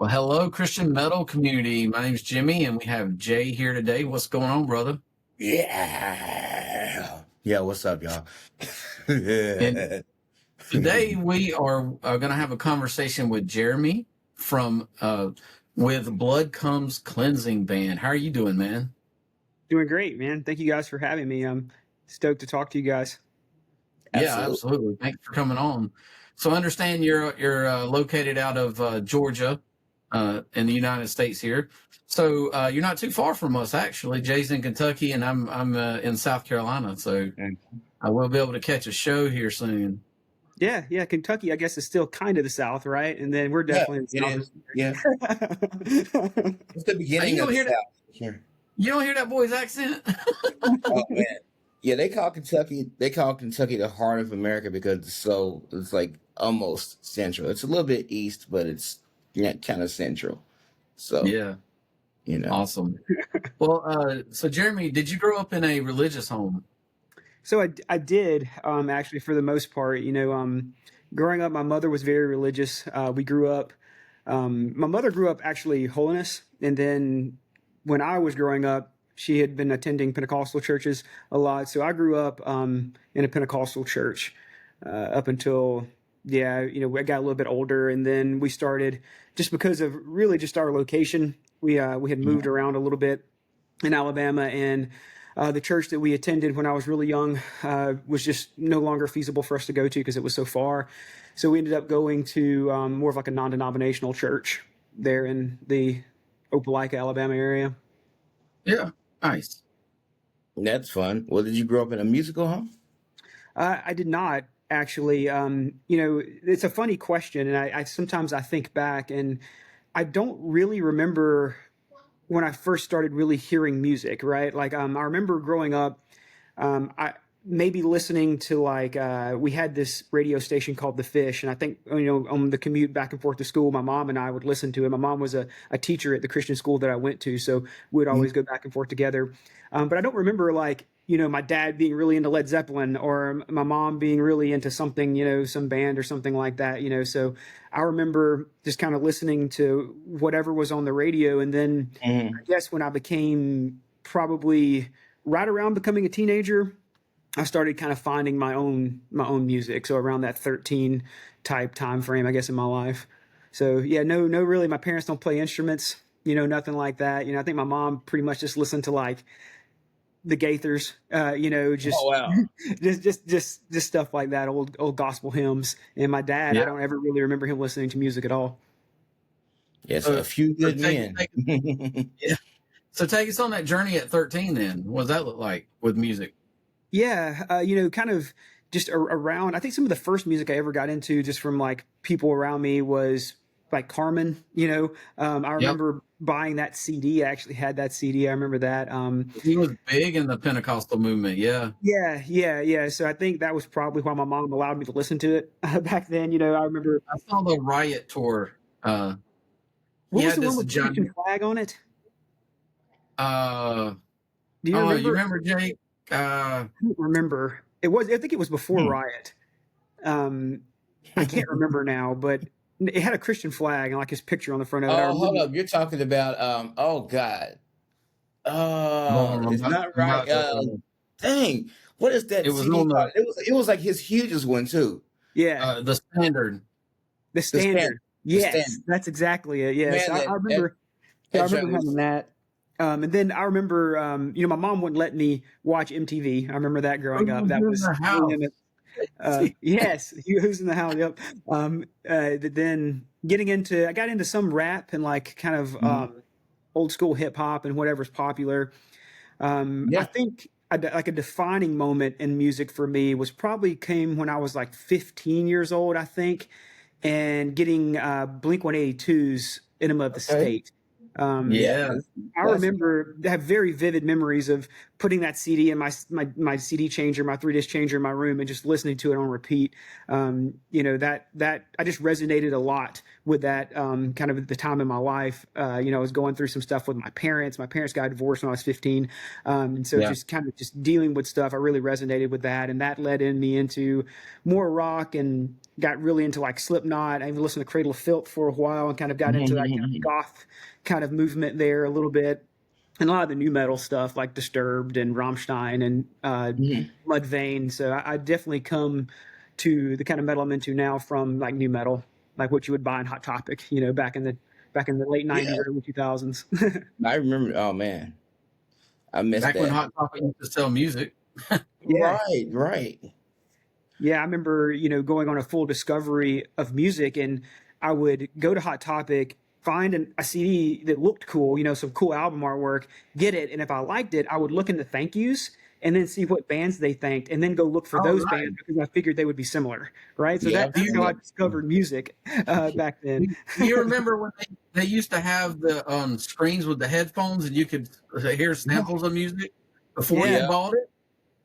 Well, hello, Christian metal community. My name's Jimmy, and we have Jay here today. What's going on, brother? Yeah. Yeah, what's up, y'all? And today we are going to have a conversation with Jeremy from with Blood Comes Cleansing Band. How are you doing, man? Doing great, man. Thank you guys for having me. I'm stoked to talk to you guys. Yeah, Absolutely. absolutely. Thanks for coming on. So I understand you're located out of Georgia, in the United States here. So you're not too far from us, actually. Jay's in Kentucky, and I'm in South Carolina. So I will be able to catch a show here soon. Yeah. Kentucky, I guess, is still kind of the South, right? And then we're Yeah, definitely it in is. Yeah. the It's the You beginning of don't the hear that? South. Sure. You don't hear that boy's accent? Oh man. Yeah, they call Kentucky the heart of America because it's like almost central. It's a little bit east, but it's kind of central. So, Yeah, you know. awesome. Well, so Jeremy, did you grow up in a religious home? So I did actually for the most part. Growing up, my mother was very religious. We grew up. My mother grew up actually holiness, and then when I was growing up, she had been attending Pentecostal churches a lot. So I grew up in a Pentecostal church up until I got a little bit older, and then we started just because of really just our location. We had moved around a little bit in Alabama, and the church that we attended when I was really young was just no longer feasible for us to go to because it was so far. So we ended up going to more of like a non-denominational church there in the Opelika, Alabama area. Yeah, nice. That's fun. Well, did you grow up in a musical home? I did not actually. It's a funny question, and I sometimes I think back, and I don't really remember when I first started really hearing music. Right, like I remember growing up. I maybe listening to like we had this radio station called The Fish, and I think on the commute back and forth to school, my mom and I would listen to it. My mom was a teacher at the Christian school that I went to, so we'd always go back and forth together. But I don't remember like my dad being really into Led Zeppelin or my mom being really into something, some band or something like that. So I remember just kind of listening to whatever was on the radio, and then Mhm. I guess when I became probably right around becoming a teenager, I started kind of finding my own music. So around that 13 type time frame, I guess, in my life. So yeah, no, really, my parents don't play instruments, nothing like that. I think my mom pretty much just listened to like the Gaithers, Oh just wow. just stuff like that, old gospel hymns. And my dad, I Yeah. don't ever really remember him listening to music at all. Yes, a So, few so good men. yeah. So take us on that journey at 13. Then, what does that look like with music? Yeah, kind of just around. I think some of the first music I ever got into, just from like people around me, was like Carmen. I Yep, remember buying that CD. I actually had that CD. I remember that. he was big in the Pentecostal movement. Yeah, Yeah. So I think that was probably why my mom allowed me to listen to it back then. I remember. I saw the Riot tour. He What was had the one this with the Christian giant. flag on it? Uh, Do you oh, you remember? remember Jake? I don't remember. It was. I think it was before Hmm. Riot. Um, I can't remember now, but it had a Christian flag and like his picture on the front of it. I Oh, hold remember. up. You're talking about oh God. Well, It's not right. Dang. What is it that was CD on called? It was like his hugest one too. Yeah, the Standard. the The stand standard. the Yes, stand. that's exactly it. Yes, Man, I that remember. Yeah, I that remember joint having was that. And then I remember, my mom wouldn't let me watch MTV. I remember that growing up. Who's That in was the no house? limit. Yes, who's in the house? Yep. Then I got into some rap and like kind of Mhm. old school hip hop and whatever's popular. I Yeah. think like a defining moment in music for me was probably came when I was like 15 years old, I think, and getting Blink 182's Enema of the Okay. State. Yeah, Yeah, that's I classic. remember I have very vivid memories of putting that CD in my CD changer, my 3-disc changer in my room, and just listening to it on repeat. That I just resonated a lot with that kind of at the time in my life. I was going through some stuff with my parents. My parents got divorced when I was 15. And so Yeah. just kind of just dealing with stuff, I really resonated with that. And that led in me into more rock and got really into like Slipknot. I even listened to Cradle of Filth for a while and kind of got into that kind of goth kind of movement there a little bit. And a lot of the new metal stuff like Disturbed and Rammstein and Mudvayne. So I definitely come to the kind of metal I'm into now from like new metal, like what you would buy in Hot Topic, back in the late '90s, Yeah. early 2000s. I remember. Oh man, I missed Back when that. Hot Topic used to sell music. Yeah, Right. yeah. I remember going on a full discovery of music, and I would go to Hot Topic, find a CD that looked cool, some cool album artwork, get it, and if I liked it, I would look in the thank yous and then see what bands they thanked, and then go look for All those right. bands because I figured they would be similar, right? So Yep. that's how I Yep. discovered music back then. You remember when they used to have the screens with the headphones and you could hear samples of music before Yeah, you Yeah. bought it?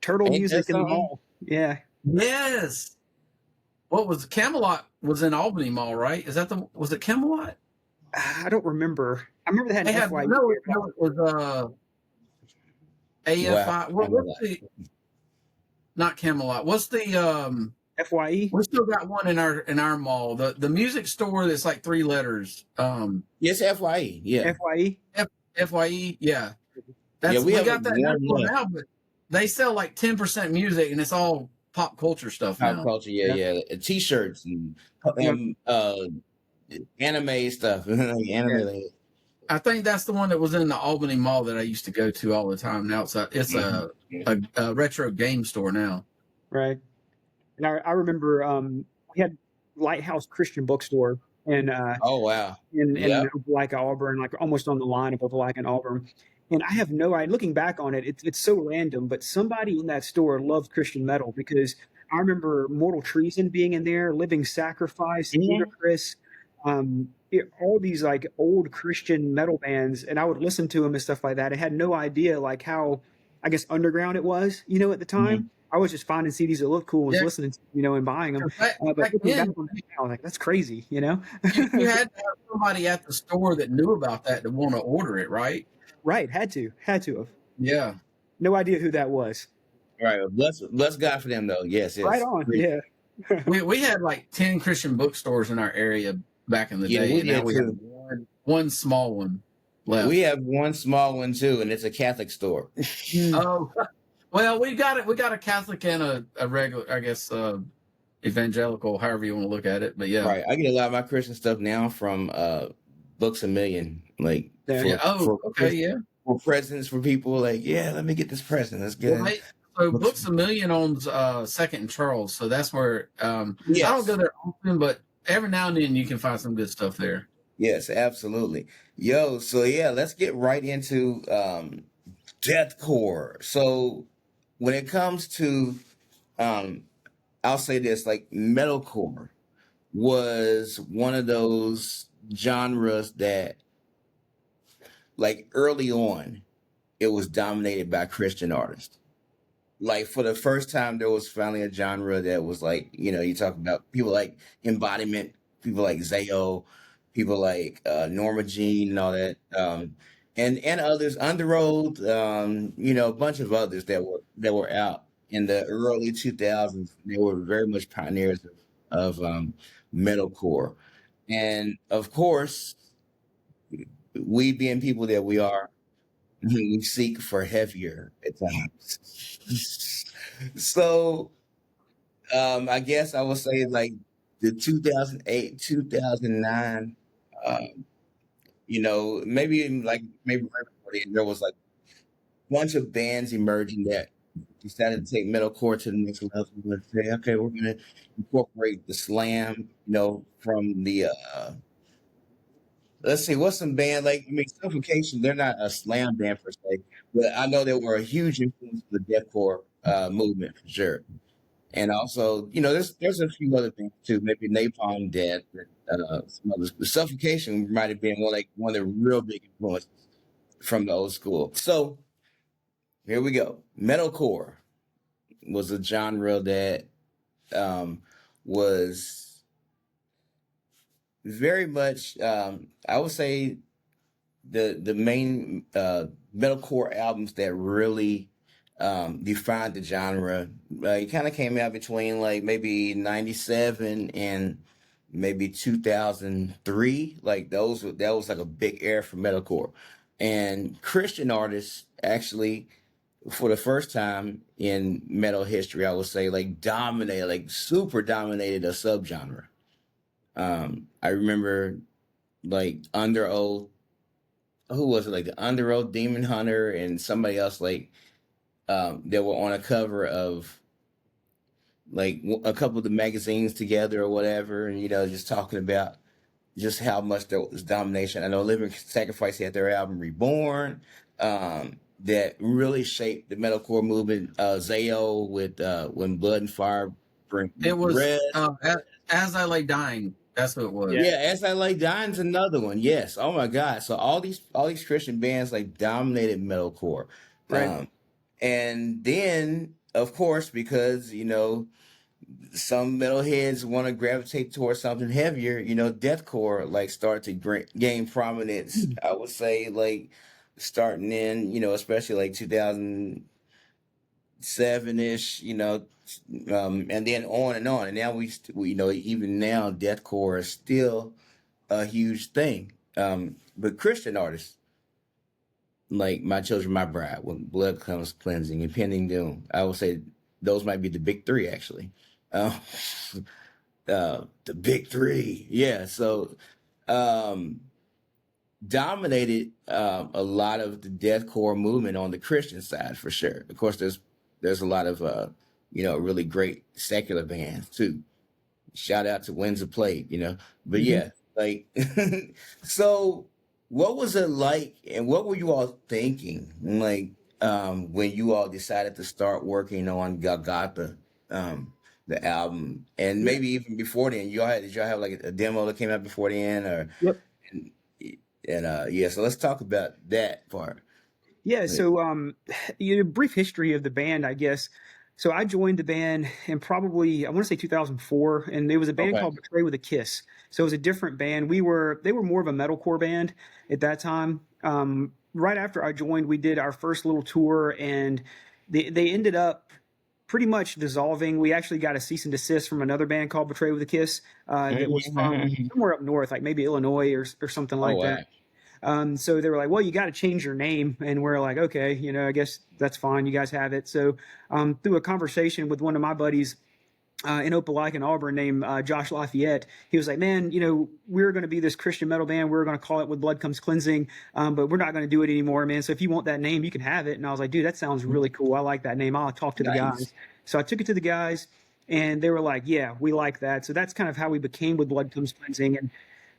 Turtle Ain't that Music in the something? mall. Yeah. Yes. What was Camelot was in Albany Mall, right? Was it Camelot? I don't remember. I remember they had They an had FYE no, there. no, it was Wow. AFI. What's the not Camelot? What's the FYE? we still got one in our mall. The music store that's like 3 letters. Yes, FYE. Yeah. FYE? FYE, yeah. Yeah, we We have got that in our one store left. now, but they sell like 10% music and it's all pop culture stuff Pop now. culture. Yeah. T-shirts and Yep. anime stuff. Anime. I think that's the one that was in the Albany Mall that I used to go to all the time. Now it's a retro game store now. Right. And I remember we had Lighthouse Christian Bookstore in Oh wow. in Yep. Opelika, Auburn, like almost on the line of Opelika and Auburn. And I have no idea. Looking back on it, it's so random, but somebody in that store loved Christian metal because I remember Mortal Treason being in there, Living Sacrifice, Ludacris, all these like old Christian metal bands, and I would listen to them and stuff like that. I had no idea like how, I guess, underground it was, at the time. I was just finding CDs that looked cool and was Yeah. listening to, and buying them. 'Cause But back looking back then, on that now, like that's crazy, you had to have somebody at the store that knew about that to want to order it, right? Right, had to have. Yeah. No idea who that was. Right. Bless God for them though. Yes. Right on, Great. yeah. We had like 10 Christian bookstores in our area back in the Yeah, day, we and now did we have too. one small one left. We have one small one too, and it's a Catholic store. Oh, well, we got it. We got a Catholic and a regular, I guess, evangelical, however you want to look at it. But yeah. Right. I get a lot of my Christian stuff now from Books a Million. Like Yeah. Yeah. For presents for people, like, yeah, let me get this present. That's good. Well, so Books a Million owns Second and Charles, so that's where I don't go there often, but every now and then you can find some good stuff there. Yes, absolutely. Yo, so yeah, let's get right into deathcore. So when it comes to I'll say this, like metalcore was one of those genres that like early on it was dominated by Christian artists. Like for the first time there was finally a genre that was like, you talk about people like Embodiment, people like Zayo, people like Norma Jean and all that, and others, Underoath, a bunch of others that were out in the early 2000s. They were very much pioneers of metalcore, and of course, we being people that we are, we seek for heavier at times. So I guess I would say like the 2008, 2009, maybe even like maybe right before then, there was like a bunch of bands emerging that decided to take metalcore to the next level and say, okay, we're going to incorporate the slam, from the let's see, what's some band like? I mean, Suffocation. They're not a slam band per se, but I know they were a huge influence for the deathcore movement for sure. And also, there's a few other things too. Maybe Napalm Death, some others. The Suffocation might have been one of the real big influences from the old school. So here we go. Metalcore was a genre that was very much. I would say the main metalcore albums that really defined the genre. It kind of came out between like maybe '97 and maybe 2003. Like that was like a big era for metalcore, and Christian artists actually for the first time in metal history, I would say like dominated, like super dominated a subgenre. I remember like Under Oath, who was it? Like the Under Oath, Demon Hunter, and somebody else like that were on a cover of like a couple of the magazines together or whatever, and just talking about just how much there was domination. I know Living Sacrifice had their album Reborn, that really shaped the metalcore movement. Zayo with When Blood and Fire Burn It was Red. As I Lay Dying. That's what it was. Yeah, As I Lay Dying's another one. Yes. Oh my God. So all these Christian bands like dominated metalcore. Right. And then of course, because some metalheads want to gravitate towards something heavier, deathcore like started to gain prominence. I would say like starting in, especially like 2007 ish, and then on and on. And now we even now deathcore is still a huge thing. But Christian artists like My Children, My Bride, When Blood Comes Cleansing, Impending Doom, I would say those might be the big three actually. Uh, the big three, yeah. So um, dominated a lot of the deathcore movement on the Christian side for sure. Of course, there's a lot of really great secular bands too. Shout out to Winds of Plague, But Hmm. yeah, like so what was it like and what were you all thinking like when you all decided to start working on Golgotha, the album, and Yeah. maybe even before then, did y'all have like a demo that came out before then, or Yep. and, yeah, so let's talk about that part. Yeah, Like, so brief history of the band, I guess. So I joined the band in probably I want to say 2004, and it was a band okay. called Betray with a Kiss. So it was a different band. They were more of a metalcore band at that time. Right after I joined, we did our first little tour, and they ended up pretty much dissolving. We actually got a cease and desist from another band called Betray with a Kiss that was from somewhere up north, like maybe Illinois or something Oh like wow. that. So they were like, well, you got to change your name. And we're like, okay, I guess that's fine. You guys have it. So through a conversation with one of my buddies in Opelika, Auburn, named Josh Lafayette, he was like, man, we're going to be this Christian metal band. We're going to call it With Blood Comes Cleansing, but we're not going to do it anymore, man. So if you want that name, you can have it. And I was like, dude, that sounds really cool. I like that name. I'll talk to the Nice. guys. So I took it to the guys. And they were like, "Yeah, we like that." So that's kind of how we became With Blood Comes Cleansing.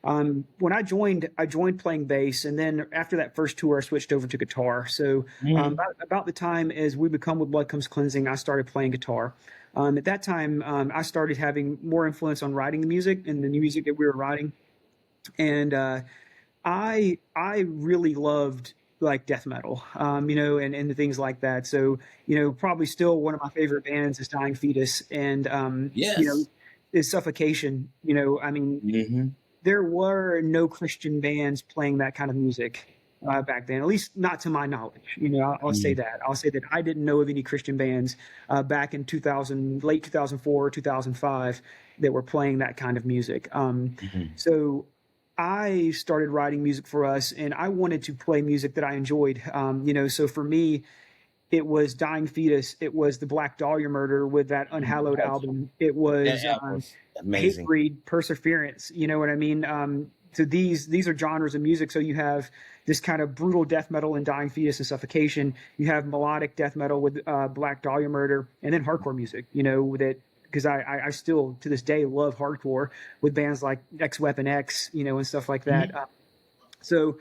And when I joined playing bass, and then after that first tour, I switched over to guitar. So Mhm. about the time as we become With Blood Comes Cleansing, I started playing guitar. At that time, I started having more influence on writing the music and the new music that we were writing, and I really loved like death metal, and the things like that. So probably still one of my favorite bands is Dying Fetus, and Yes. is Suffocation. I mean, Hmm. there were no Christian bands playing that kind of music back then, at least not to my knowledge. I'll say Hmm. that. I'll say that I didn't know of any Christian bands back in 2000, late 2004, 2005, that were playing that kind of music. Hmm. So I started writing music for us, and I wanted to play music that I enjoyed. So for me, it was Dying Fetus. It was the Black Dahlia Murder with that Unhallowed album. It That was album was amazing. Hatebreed, Perseverance. You know what I mean? So these are genres of music. So you have this kind of brutal death metal in Dying Fetus and Suffocation. You have melodic death metal with Black Dahlia Murder, and then hardcore music. That because I still to this day love hardcore with bands like X Weapon X, and stuff like that. Mhm. So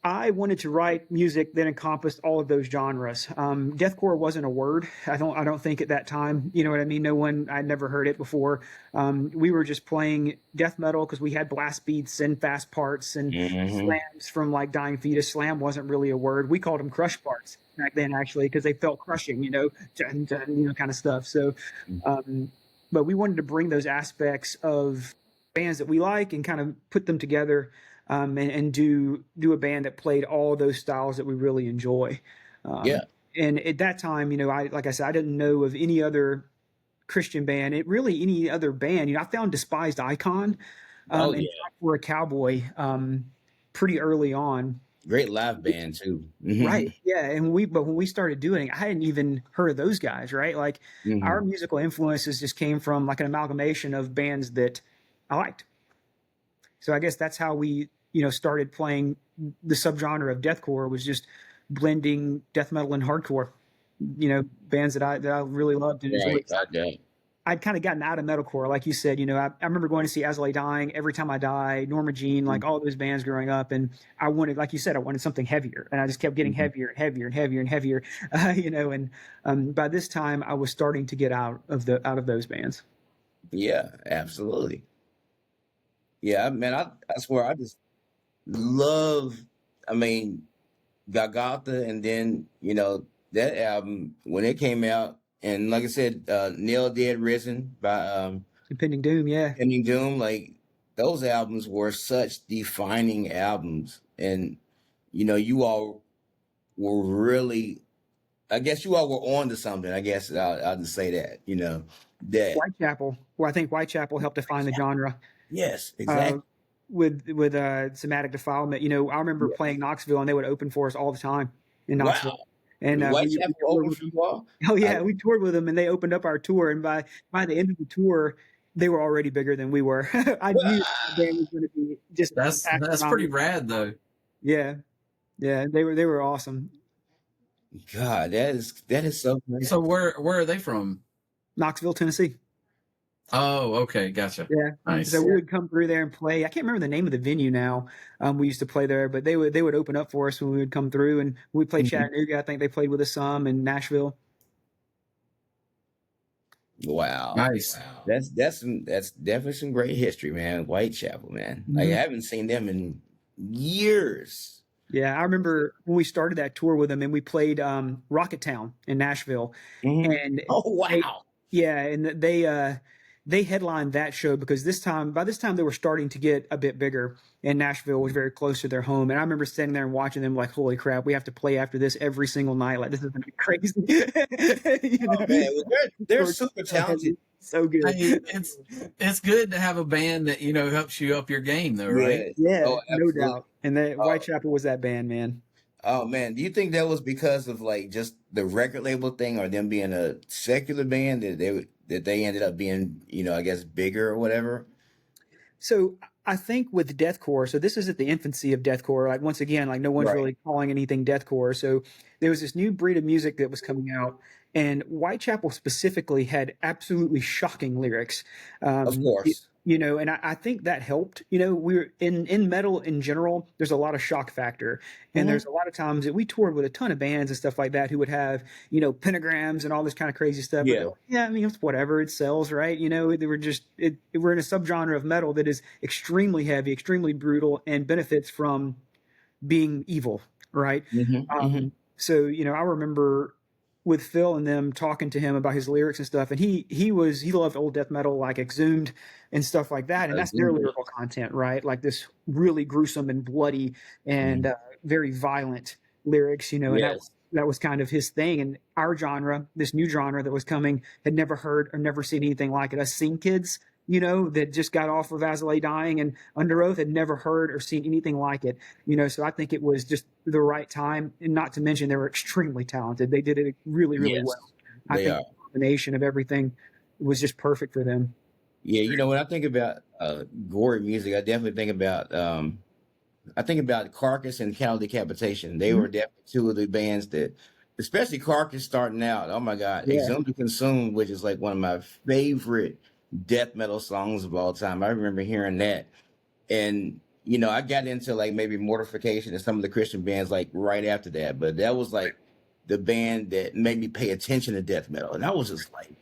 I wanted to write music that encompassed all of those genres. Deathcore wasn't a word. I don't think at that time. You know what I mean? No one. I'd never heard it before. We were just playing death metal because we had blast beats and fast parts and Hmm. slams from like Dying Fetus. Slam wasn't really a word. We called them crush parts back then, actually, because they felt crushing. Dun, dun, kind of stuff. So, um, but we wanted to bring those aspects of bands that we like and kind of put them together, and do a band that played all those styles that we really enjoy. Yeah. And at that time, like I said, I didn't know of any other Christian band. It really any other band. I found Despised Icon, Oh and yeah. Fight for a Cowboy, pretty early on. Great live band too. Right. Yeah. But when we started doing it, I hadn't even heard of those guys, right? Like our musical influences just came from like an amalgamation of bands that I liked. So I guess that's how we, started playing the subgenre of deathcore, was just blending death metal and hardcore, bands that I really loved and enjoyed. Right. I'd kind of gotten out of metalcore, like you said. I remember going to see As I Lay Dying, Every Time I Die, Norma Jean, like all those bands growing up, and I wanted, like you said, I wanted something heavier, and I just kept getting heavier and heavier and heavier and heavier, And by this time, I was starting to get out of those bands. Yeah, absolutely. Yeah, man, I swear I just love, I mean, Golgotha, and then, that album when it came out, and like I said, Nail Dead Risen by Impending Doom, yeah. Impending Doom, like those albums were such defining albums. And you all were really, I guess you all were on to something. I guess I'll just say that, that Whitechapel. Well, I think Whitechapel helped define the genre. yes, exactly. With somatic defilement. I remember playing Knoxville, and they would open for us all the time in Knoxville. Wow. And Whitechapel opened for you all? Oh yeah, we toured with them, and they opened up our tour. And by the end of the tour, they were already bigger than we were. I knew the band was going to be just That's pretty rad, though. Yeah, they were awesome. God, that is so nice. So where are they from? Knoxville, Tennessee. Oh, okay, gotcha. Yeah, nice. So we would come through there and play. I can't remember the name of the venue now. We used to play there, but they would open up for us when we would come through, and we played Chattanooga. I think they played with us some, in Nashville. Wow, nice. Wow. That's definitely some great history, man. Whitechapel, man. Like I haven't seen them in years. Yeah, I remember when we started that tour with them, and we played Rocket Town in Nashville. And oh wow, and they headlined that show because by this time they were starting to get a bit bigger, and Nashville was very close to their home. And I remember sitting there and watching them like, holy crap, we have to play after this every single night. Like, this is going to be crazy. Oh, man. Well, they're super talented. So good. It's good to have a band that, helps you up your game, though, right? Yeah, no doubt. And Whitechapel was that band, man. Oh man, do you think that was because of like just the record label thing, or them being a secular band that they ended up being, I guess bigger or whatever? So I think with deathcore, so this is at the infancy of deathcore. Like once again, like no one's really calling anything deathcore. So there was this new breed of music that was coming out, and Whitechapel specifically had absolutely shocking lyrics. Of course. And I think that helped. We're in metal in general, there's a lot of shock factor. And there's a lot of times that we toured with a ton of bands and stuff like that who would have, pentagrams and all this kind of crazy stuff. Yeah. Yeah, I mean, it's whatever, it sells, right? They were just, we're in a subgenre of metal that is extremely heavy, extremely brutal, and benefits from being evil, right? So, I remember with Phil and them talking to him about his lyrics and stuff, and he loved old death metal like Exhumed and stuff like that, and that's their lyrical content, right? Like this really gruesome and bloody and very violent lyrics, and that was kind of his thing. And our genre, this new genre that was coming, had never heard or never seen anything like it. Us scene kids, that just got off of As I Lay Dying and Under Oath, had never heard or seen anything like it. So I think it was just the right time, and not to mention they were extremely talented. They did it really, really well. I think the combination of everything was just perfect for them. Yeah, when I think about gory music, I definitely think about Carcass and Cattle Decapitation. They were definitely two of the bands that, especially Carcass starting out. Oh my God, Exhumed to Consume, which is like one of my favorite death metal songs of all time. I remember hearing that, and I got into like maybe Mortification and some of the Christian bands like right after that, but that was like the band that made me pay attention to death metal, and I was just like,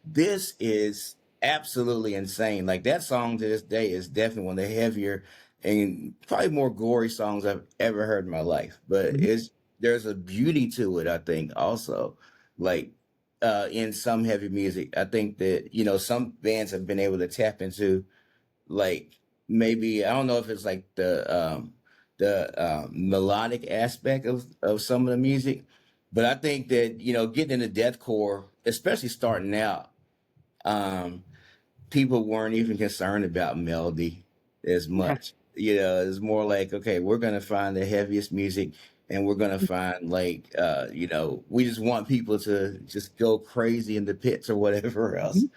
this is absolutely insane. Like that song to this day is definitely one of the heavier and probably more gory songs I've ever heard in my life, but there's a beauty to it, I think, also. Like in some heavy music, I think that some bands have been able to tap into like maybe I don't know if it's like the melodic aspect of some of the music, but I think that getting into deathcore, especially starting out, um, people weren't even concerned about melody as Yeah. much. It's more like, okay, we're gonna find the heaviest music and we're gonna find like we just want people to just go crazy in the pits or whatever else. Mhm.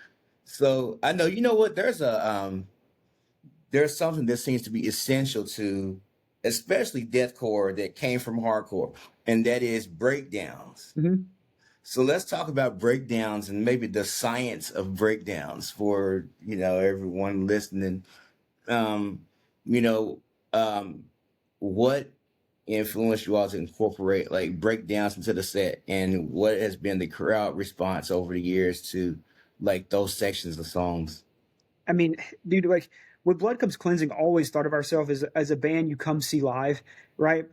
So I know what, there's something that seems to be essential to especially deathcore that came from hardcore, and that is breakdowns. Mhm. So let's talk about breakdowns and maybe the science of breakdowns for everyone listening. Um, you know, um, what influenced you all to incorporate like breakdowns into the set, and what has been the crowd response over the years to like those sections of songs? I mean, dude, like with Blood Comes Cleansing, always thought of ourselves as a band you come see live, right?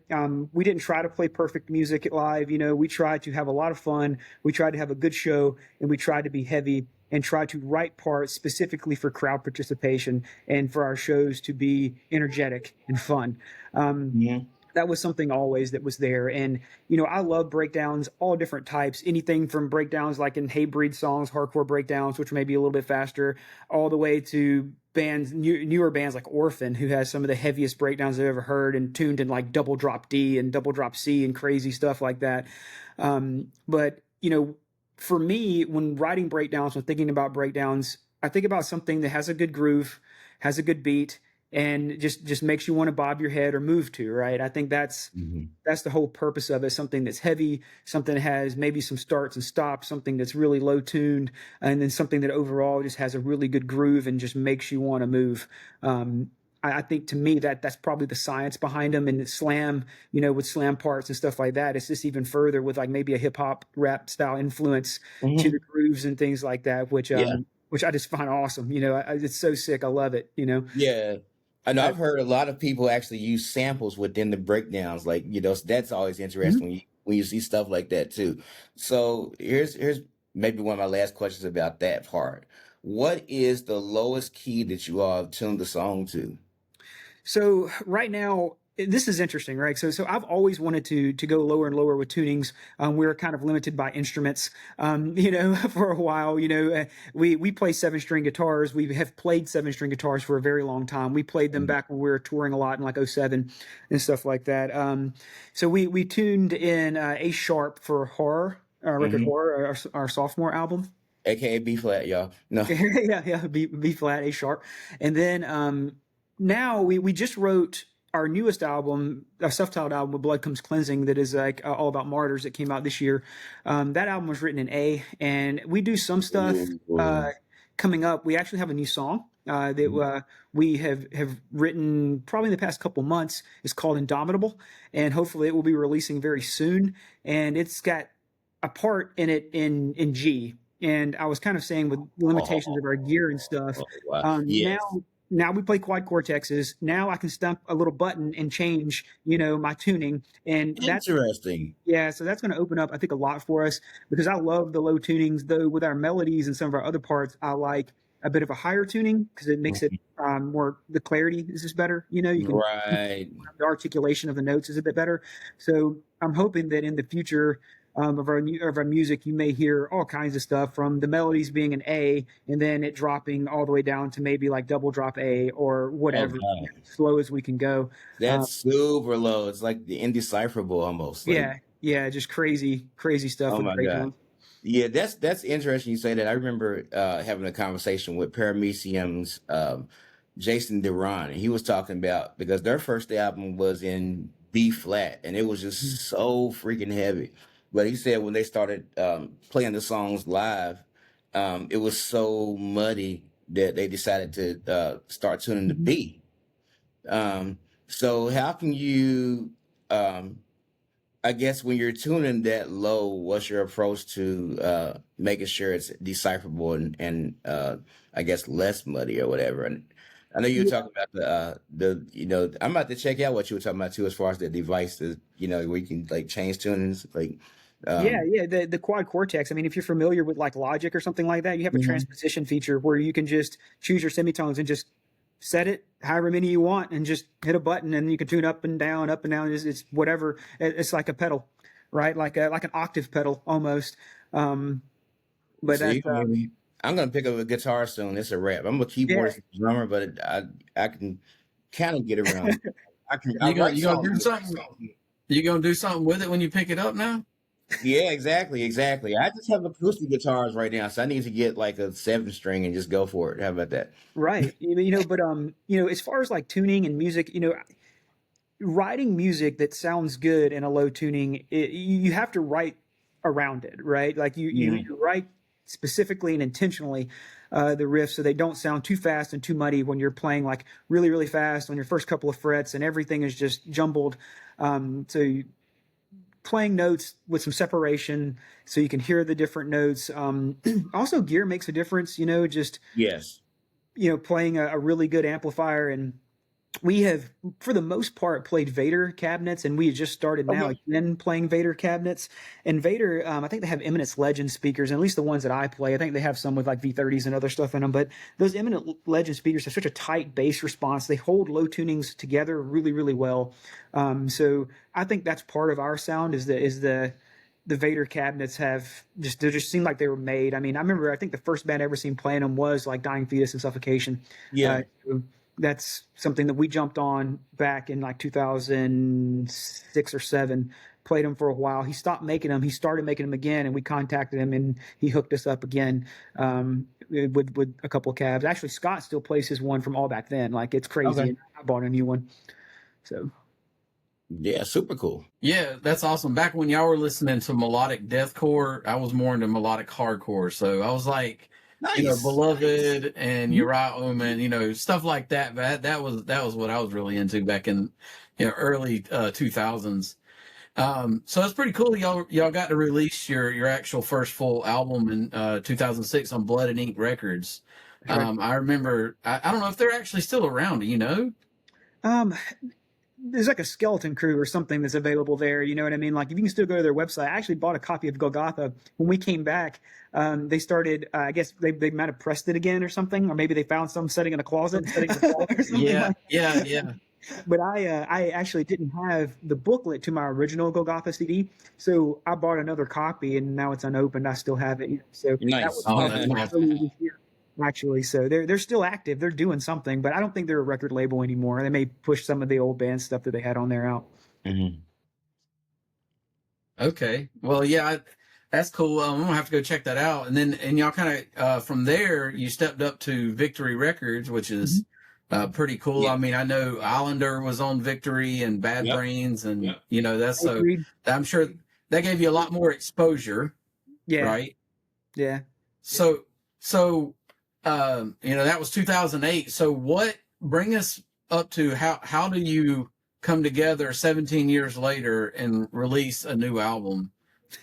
We didn't try to play perfect music live. We tried to have a lot of fun. We tried to have a good show, and we tried to be heavy and try to write parts specifically for crowd participation and for our shows to be energetic and fun. Um, Mhm. that was something always that was there. And, I love breakdowns, all different types, anything from breakdowns like in Hatebreed songs, hardcore breakdowns, which may be a little bit faster, all the way to bands, newer bands like Orphan, who has some of the heaviest breakdowns I've ever heard and tuned in like double drop D and double drop C and crazy stuff like that. But, for me, when writing breakdowns, when thinking about breakdowns, I think about something that has a good groove, has a good beat, and just makes you want to bob your head or move to, right? I think Mhm. that's the whole purpose of it. Something that's heavy, something that has maybe some starts and stops, something that's really low tuned, and then something that overall just has a really good groove and just makes you want to move. I think to me that's probably the science behind them. And slam, with slam parts and stuff like that, it's just even further with like maybe a hip hop rap style influence to the Mhm. grooves and things like that, Yeah. which I just find awesome. It's so sick. I love it. Yeah. I know I, I've heard a lot of people actually use samples within the breakdowns. Like, so that's always Mhm. interesting when you see stuff like that too. So here's maybe one of my last questions about that part. What is the lowest key that you all have tuned the song to? So right now, this is interesting, right? So I've always wanted to go lower and lower with tunings. We're kind of limited by instruments, for a while. We play 7 string guitars. We have played 7 string guitars for a very long time. We played them Mhm. back when we were touring a lot in like '07 and stuff like that. So we tuned in A sharp for horror, record Mhm. horror, our sophomore album. AKA B flat, y'all. No. Yeah, B flat, A sharp, and then now we just wrote our newest album, our self-titled album, with Blood Comes Cleansing, that is like all about martyrs that came out this year. That album was written in A, and we do some stuff Ooh. coming up. We actually have a new song that we have written probably in the past couple months. It's called Indomitable, and hopefully it will be releasing very soon. And it's got a part in it in G. And I was kind of saying with limitations of our gear and stuff, Oh, wow. um, Yes. now now we play quad cortexes. Now I can stump a little button and change, my tuning, and that's Interesting. yeah. So that's going to open up, I think, a lot for us because I love the low tunings. Though with our melodies and some of our other parts, I like a bit of a higher tuning because it makes it Mhm. more. The clarity is just better. You can Right. the articulation of the notes is a bit better. So I'm hoping that in the future of our music, you may hear all kinds of stuff from the melodies being an A and then it dropping all the way down to maybe like double drop A or Oh whatever, God. slow as we can go. That's Um, super low. It's like the indecipherable almost. Like, yeah, just crazy stuff oh with my God. breakdowns. Yeah, that's interesting you say that. I remember having a conversation with Paramecium's Jason Duran, and he was talking about because their first album was in B flat, and it was Mhm. just so freaking heavy. But he said when they started playing the songs live, it was so muddy that they decided to start tuning to Mhm. B. Um, so how can you um, I guess when you're tuning that low, what's your approach to making sure it's decipherable and I guess less muddy or whatever? And I know you were talking about the I'm about to check out what you were talking about too as far as the device that where you can like change tunings like Yeah, um yeah, the quad cortex. I mean, if you're familiar with like Logic or something like that, you have a Mhm. transposition feature where you can just choose your semitones and just set it however many you want and just hit a button and you can tune up and down, up and down. It's whatever. It's like a pedal, right? Like an octave pedal almost. But So you that's, can hear me. I'm gonna pick up a guitar soon. It's a wrap. I'm a yeah, keyboardist and drummer, but I can kind of get around. I You write gonna do songs. something? You gonna do something with it when you pick it up now? Yeah, exactly. I just have acoustic guitars right now, so I need to get like a 7 string and just go for it. How about that? right. But as far as like tuning and music, writing music that sounds good in a low tuning, you have to write around it, right? Like Mhm. you write specifically and intentionally the riffs so they don't sound too fast and too muddy when you're playing like really, really fast on your first couple of frets and everything is just jumbled. So playing notes with some separation so you can hear the different notes. Also, gear makes a difference, just, Yes. playing a really good amplifier. And we have, for the most part, played Vader cabinets, and we just started now Okay. again playing Vader cabinets. And Vader, I think they have Eminence Legend speakers, and at least the ones that I play. I think they have some with like V30s and other stuff in them. But those Eminence Legend speakers have such a tight bass response; they hold low tunings together really, really well. So I think that's part of our sound is the Vader cabinets they just seem like they were made. I mean, I think the first band I ever seen playing them was like Dying Fetus and Suffocation. Yeah. So that's something that we jumped on back in like 2006 or 7. Played them for a while. He stopped making them. He started making them again, and we contacted him, and he hooked us up again with a couple of cabs. Actually, Scott still plays his one from all back then. Like it's crazy, Okay. and I bought a new one. So Yeah. Super cool. Yeah, that's awesome. Back when y'all were listening to melodic deathcore, I was more into melodic hardcore. So I was like, Nice. Beloved and mhm. Uriah Omen, stuff like that. That was what I was really into back in early 2000s. So it's pretty cool. Y'all got to release your actual first full album in 2006 on Blood and Ink Records. Correct. I remember. I don't know if they're actually still around. Do you know? Um, there's like a skeleton crew or something that's available there. You know what I mean? Like if you can still go to their website. I actually bought a copy of Golgotha when we came back. They started. I guess they might have pressed it again or something, or maybe they found some setting in a closet or something Yeah, like. yeah, yeah. But I actually didn't have the booklet to my original Golgotha CD, so I bought another copy, and now it's unopened. I still have it. So that was Nice. Oh, that's published awesome. earlier this year, actually. So they're still active. They're doing something, but I don't think they're a record label anymore. They may push some of the old band stuff that they had on there out. Mhm. Okay. Well, yeah, that's cool. I'm gonna have to go check that out. And y'all kind of from there you stepped up to Victory Records, which Mm-hmm. is pretty cool. Yeah. I mean, I know Islander was on Victory and Bad Yep. Brains, and Yep. that's so. Agreed. I'm sure that gave you a lot more exposure, Yeah, right? yeah. So that was 2008. So bring us up to how do you come together 17 years later and release a new album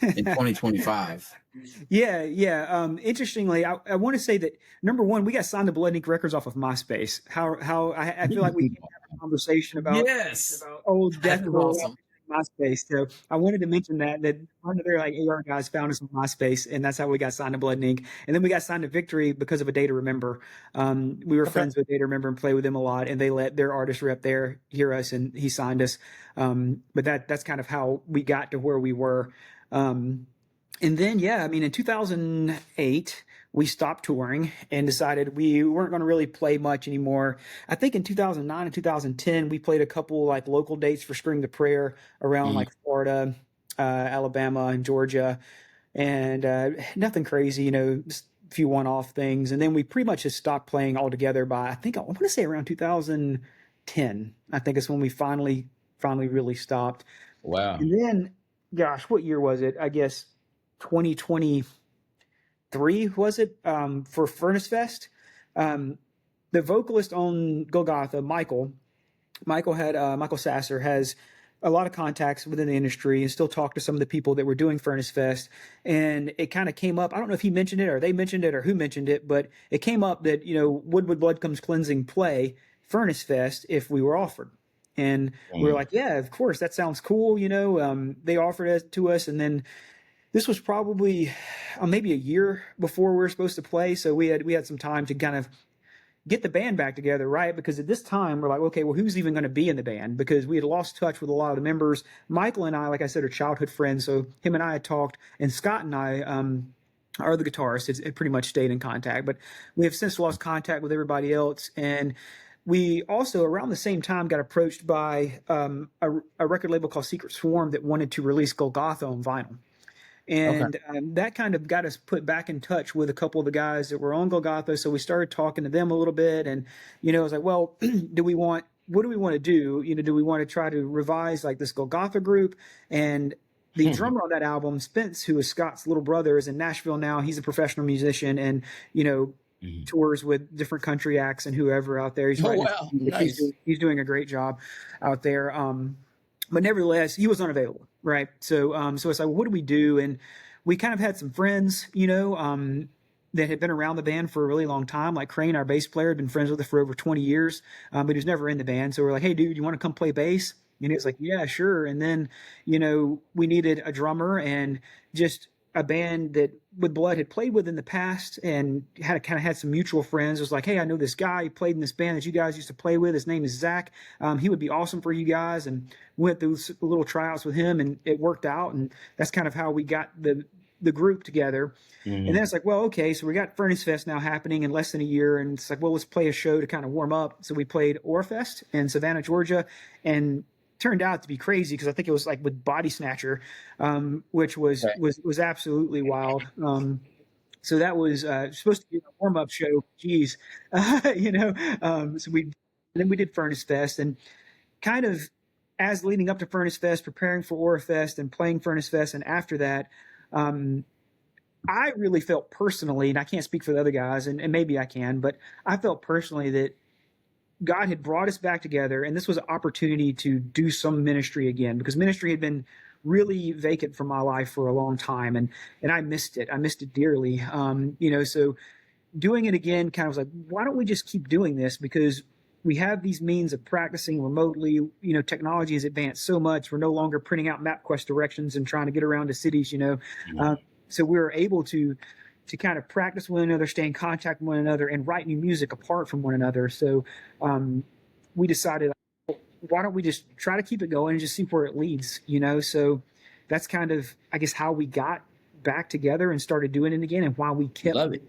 in 2025? Yeah. Interestingly, I want to say that number one, we got signed to Blood Ink Records off of MySpace. How I feel like we can't have a conversation about Yes, old that is deathcore awesome. MySpace. So I wanted to mention that one of their like AR guys found us on MySpace, and that's how we got signed to Blood and Ink. And then we got signed to Victory because of A Day to Remember. We were Okay. friends with A Day to Remember and play with them a lot, and they let their artist rep there hear us, and he signed us. But that's kind of how we got to where we were. And then, yeah, I mean, in 2008, we stopped touring and decided we weren't going to really play much anymore. I think in 2009 and 2010, we played a couple like local dates for Scream the Prayer around Mhm. like Florida, Alabama, and Georgia, and nothing crazy, just a few one-off things. And then we pretty much just stopped playing altogether by I want to say around 2010. I think is when we finally really stopped. Wow. And then, gosh, what year was it? I guess 2023 was it for Furnace Fest? The vocalist on Golgotha, Michael Sasser has a lot of contacts within the industry and still talk to some of the people that were doing Furnace Fest. And it kind of came up. I don't know if he mentioned it or they mentioned it or who mentioned it, but it came up that, Wood Blood Comes Cleansing play Furnace Fest if we were offered. And we were like, yeah, of course, that sounds cool. They offered it to us. And then this was probably maybe a year before we were supposed to play. So we had some time to kind of get the band back together, right? Because at this time we're like, okay, well, who's even going to be in the band? Because we had lost touch with a lot of the members. Michael and I, like I said, are childhood friends, so him and I had talked, and Scott and I, are the guitarists. It pretty much stayed in contact, but we have since lost contact with everybody else. And we also, around the same time, got approached by a record label called Secret Swarm that wanted to release Golgotha on vinyl. Okay. And that kind of got us put back in touch with a couple of the guys that were on Golgotha. So we started talking to them a little bit. And, I was like, well, what do we want to do? Do we want to try to revise like this Golgotha group? And the drummer on that album, Spence, who is Scott's little brother, is in Nashville now. He's a professional musician and, tours with different country acts and whoever out there. He's wow. Nice. He's doing a great job out there. But nevertheless, he was unavailable, right? So it's like, well, what do we do? And we kind of had some friends, that had been around the band for a really long time. Like Crane, our bass player, had been friends with us for over 20 years, but he was never in the band. So we're like, hey, dude, you want to come play bass? And he was like, yeah, sure. And then, we needed a drummer and just a band that With Blood had played with in the past and had some mutual friends. It was like, hey, I know this guy. He played in this band that you guys used to play with. His name is Zach. He would be awesome for you guys. And went through little tryouts with him, and it worked out. And that's kind of how we got the group together. And then it's like, well, okay, so we got Furnace Fest now happening in less than a year. And it's like, well, let's play a show to kind of warm up. So we played Orfest in Savannah, Georgia. And turned out to be crazy because I think it was like with Body Snatcher, which was absolutely wild. So that was supposed to be a warm-up show. Jeez, So then we did Furnace Fest, and kind of as leading up to Furnace Fest, preparing for Orfest and playing Furnace Fest, and after that, I really felt personally, and I can't speak for the other guys, and maybe I can, but I felt personally that God had brought us back together, and this was an opportunity to do some ministry again, because ministry had been really vacant from my life for a long time, and I missed it. I missed it dearly. So doing it again kind of was like, why don't we just keep doing this? Because we have these means of practicing remotely. Technology has advanced so much. We're no longer printing out MapQuest directions and trying to get around to cities. So we were able to kind of practice one another, stay in contact with one another, and write new music apart from one another. So we decided, why don't we just try to keep it going and just see where it leads, So that's kind of, I guess, how we got back together and started doing it again, and why we kept Love it.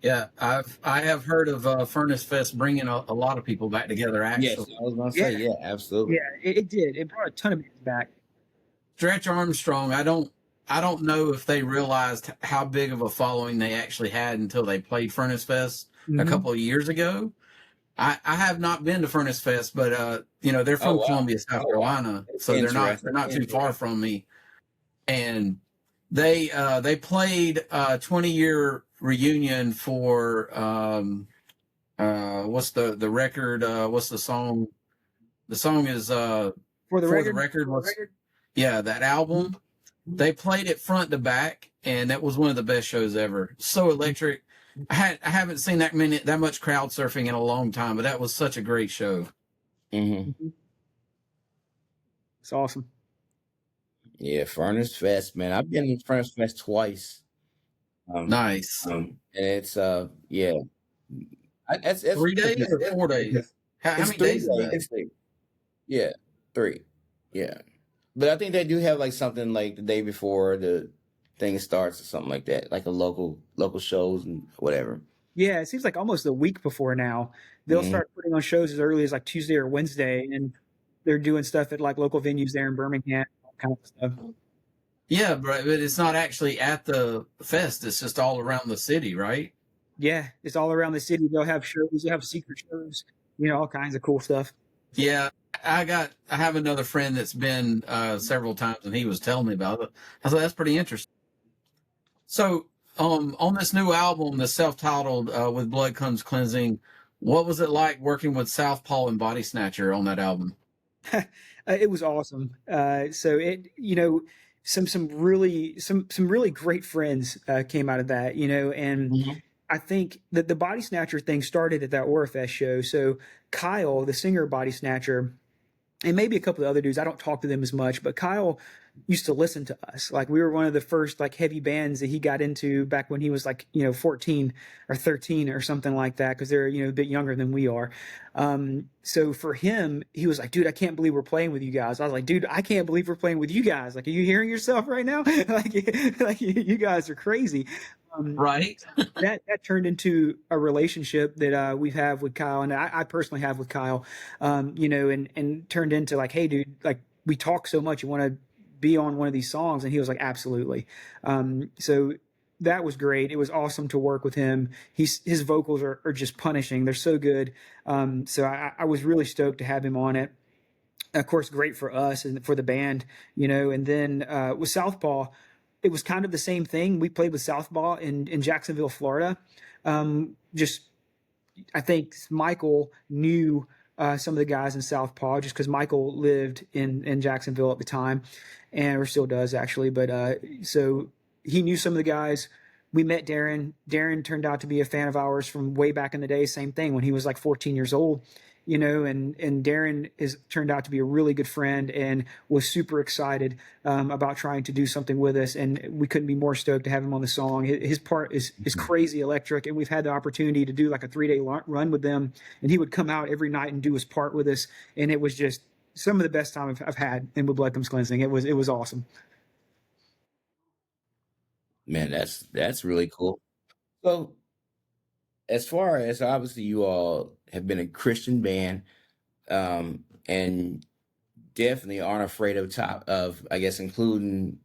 Yeah, I have heard of Furnace Fest bringing a lot of people back together. Actually, Yes, I was gonna say, yeah, absolutely. Yeah, it did. It brought a ton of bands back. Stretch Armstrong, I don't know if they realized how big of a following they actually had until they played Furnace Fest a couple of years ago. I have not been to Furnace Fest, but they're from Columbia, South Carolina, so they're not too far from me. And they played a 20-year reunion for what's the record? What's the song? The song is For the record. Yeah, that album. They played it front to back, and that was one of the best shows ever. So electric. I haven't seen that much crowd surfing in a long time, but that was such a great show. Mm-hmm. It's awesome. Yeah, Furnace Fest, man. I've been to Furnace Fest twice. Nice. And it's yeah. It's 3 days or 4 days? How many days is that? It's 3. Yeah, 3. Yeah. But I think they do have like something like the day before the thing starts or something like that, like a local shows and whatever. Yeah, it seems like almost a week before now. They'll start putting on shows as early as like Tuesday or Wednesday, and they're doing stuff at like local venues there in Birmingham, all kind of stuff. Yeah, but it's not actually at the fest. It's just all around the city, right? Yeah, it's all around the city. They'll have shows. They'll have secret shows. All kinds of cool stuff. Yeah, I have another friend that's been several times, and he was telling me about it. I thought that's pretty interesting. So, on this new album, the self-titled "With Blood Comes Cleansing," what was it like working with Southpaw and Body Snatcher on that album? It was awesome. So it, some really great friends came out of that, and I think that the Body Snatcher thing started at that Orfest show. So Kyle, the singer of Body Snatcher, and maybe a couple of other dudes. I don't talk to them as much, but Kyle used to listen to us. Like we were one of the first like heavy bands that he got into back when he was like, 14 or 13 or something like that. Cause they're, a bit younger than we are. So for him, he was like, dude, I can't believe we're playing with you guys. I was like, dude, I can't believe we're playing with you guys. Like, are you hearing yourself right now? like you guys are crazy. Right. That turned into a relationship that we have with Kyle, and I personally have with Kyle, and turned into like, hey, dude, like we talk so much, you want to be on one of these songs? And he was like, absolutely. So that was great. It was awesome to work with him. His vocals are just punishing. They're so good. So I was really stoked to have him on it. Of course, great for us and for the band, and then with Southpaw, it was kind of the same thing. We played with Southpaw in Jacksonville, Florida. Just, I think Michael knew some of the guys in Southpaw just because Michael lived in Jacksonville at the time, or still does actually. But so he knew some of the guys. We met Darren. Darren turned out to be a fan of ours from way back in the day. Same thing when he was like 14 years old. And Darren is turned out to be a really good friend and was super excited about trying to do something with us. And we couldn't be more stoked to have him on the song. His part is crazy electric. And we've had the opportunity to do like a 3-day run with them. And he would come out every night and do his part with us. And it was just some of the best time I've had in With Blood Comes Cleansing. It was awesome. Man, that's really cool. So, as far as obviously you all have been a Christian band, and definitely aren't afraid of I guess including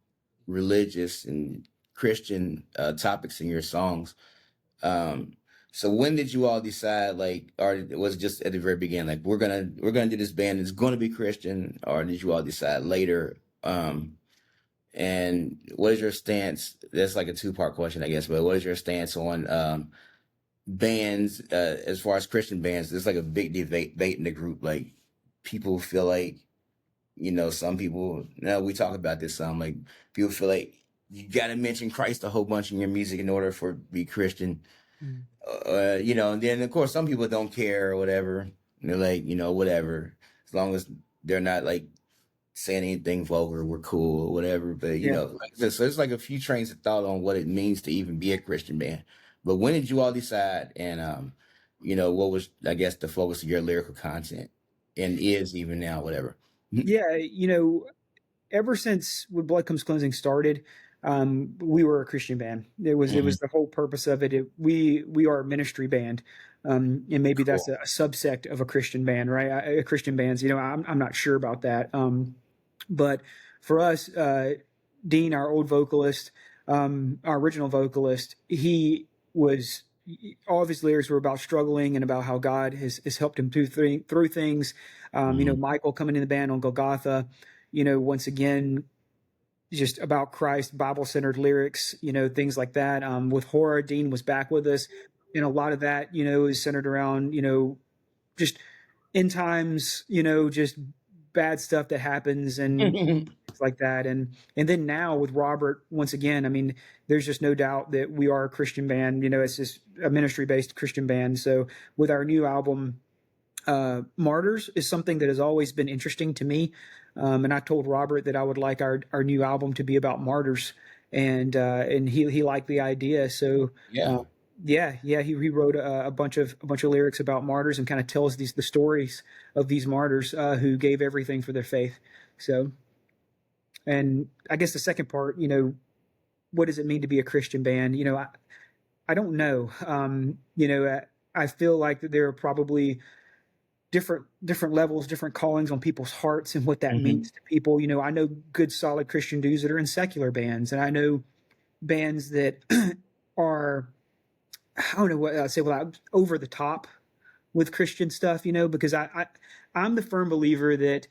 religious and Christian topics in your songs. Um, so when did you all decide, like, or was it just at the very beginning, like we're gonna do this band, it's gonna be Christian, or did you all decide later? And what is your stance? That's like a two-part question, I guess, but what is your stance on bands, as far as Christian bands? There's like a big debate in the group. Like people feel like, some people, we talk about this some, like people feel like you got to mention Christ a whole bunch in your music in order for it to be Christian. Mm. And then of course some people don't care or whatever. And they're like, whatever, as long as they're not like saying anything vulgar, we're cool or whatever. But Yeah. like this, so there's like a few trains of thought on what it means to even be a Christian band. But when did you all decide? And what was, I guess, the focus of your lyrical content, and is even now, whatever. Yeah. Ever since When Blood Comes Cleansing started, we were a Christian band. It was Mhm. the whole purpose of it. We are a ministry band, and maybe that's Cool. a subsect of a Christian band, right? A Christian bands. I'm not sure about that. But for us, Dean, our old vocalist, our original vocalist, he was all of his lyrics were about struggling and about how God has helped him through things. Mhm. Michael coming in the band on Golgotha, once again, just about Christ, Bible centered lyrics, things like that. With Horror, Dean was back with us. And a lot of that, is centered around, just end times, just bad stuff that happens and things like that. And then now with Robert, once again, I mean, there's just no doubt that we are a Christian band. It's just a ministry based Christian band. So with our new album, Martyrs is something that has always been interesting to me. And I told Robert that I would like our new album to be about martyrs, and he liked the idea. So Yeah. he wrote a bunch of lyrics about martyrs and kind of tells the stories of these martyrs who gave everything for their faith. So, and I guess the second part, what does it mean to be a Christian band? I don't know. I feel like that there are probably different levels, different callings on people's hearts and what that Mhm. means to people. I know good, solid Christian dudes that are in secular bands, and I know bands that are, I don't know what I'd say, well, over the top with Christian stuff, because I'm the firm believer that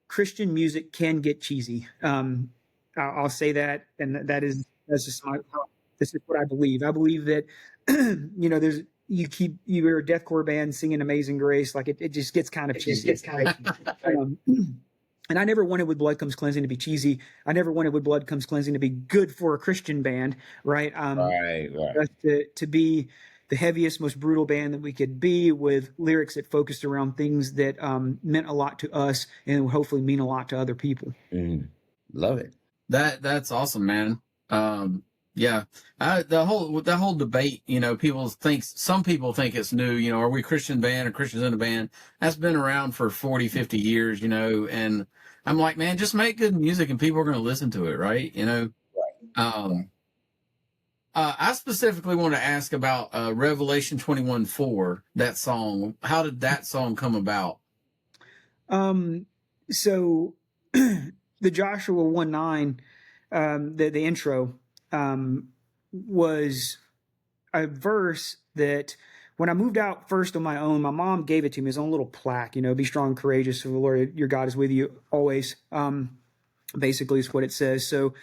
Christian music can get cheesy. I'll say that, and that's just this is what I believe. I believe that there's you're a deathcore band singing Amazing Grace, like it just gets kind of cheesy. Um, and I never wanted With Blood Comes Cleansing to be cheesy. I never wanted With Blood Comes Cleansing to be good for a Christian band, right? Right. Right. To be the heaviest, most brutal band that we could be, with lyrics that focused around things that meant a lot to us and would hopefully mean a lot to other people. Love it. That's awesome, man. Yeah, the whole debate, some people think it's new. Are we a Christian band or Christians in a band? That's been around for 40, 50 years, and I'm like, man, just make good music and people are going to listen to it, right? Um, I specifically want to ask about Revelation 21:4, that song. How did that song come about? So the Joshua 1:9, the intro, was a verse that when I moved out first on my own, my mom gave it to me as a little plaque, be strong and courageous, for the Lord your God is with you always. Basically is what it says. So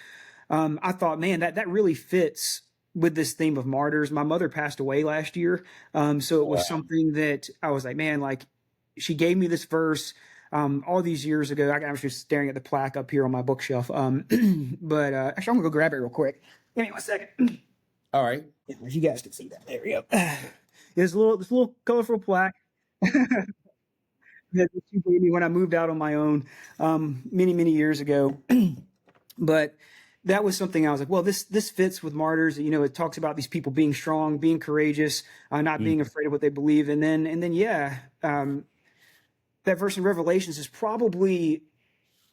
I thought, man, that really fits with this theme of martyrs. My mother passed away last year. So it was something that I was like, man, like she gave me this verse all these years ago. I'm just staring at the plaque up here on my bookshelf. But actually, I'm gonna go grab it real quick. Give me 1 second. All right. Yeah, you guys can see that. There we go. This little colorful plaque that she gave me when I moved out on my own many years ago. But that was something I was like, well, this fits with martyrs. It talks about these people being strong, being courageous, not being afraid of what they believe, and then yeah, that verse in Revelations is probably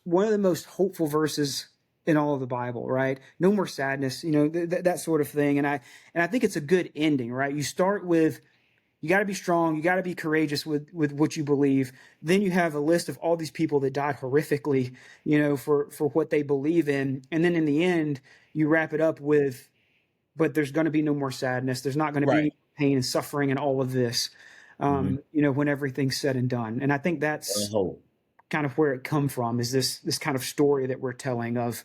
one of the most hopeful verses in all of the Bible, right? No more sadness, that sort of thing. And I think it's a good ending, right? You start with, you got to be strong, you got to be courageous with what you believe. Then you have a list of all these people that died horrifically, for what they believe in. And then in the end, you wrap it up with, but there's going to be no more sadness. There's not going to be any pain and suffering and all of this, when everything's said and done. And I think that's kind of where it come from, is this kind of story that we're telling of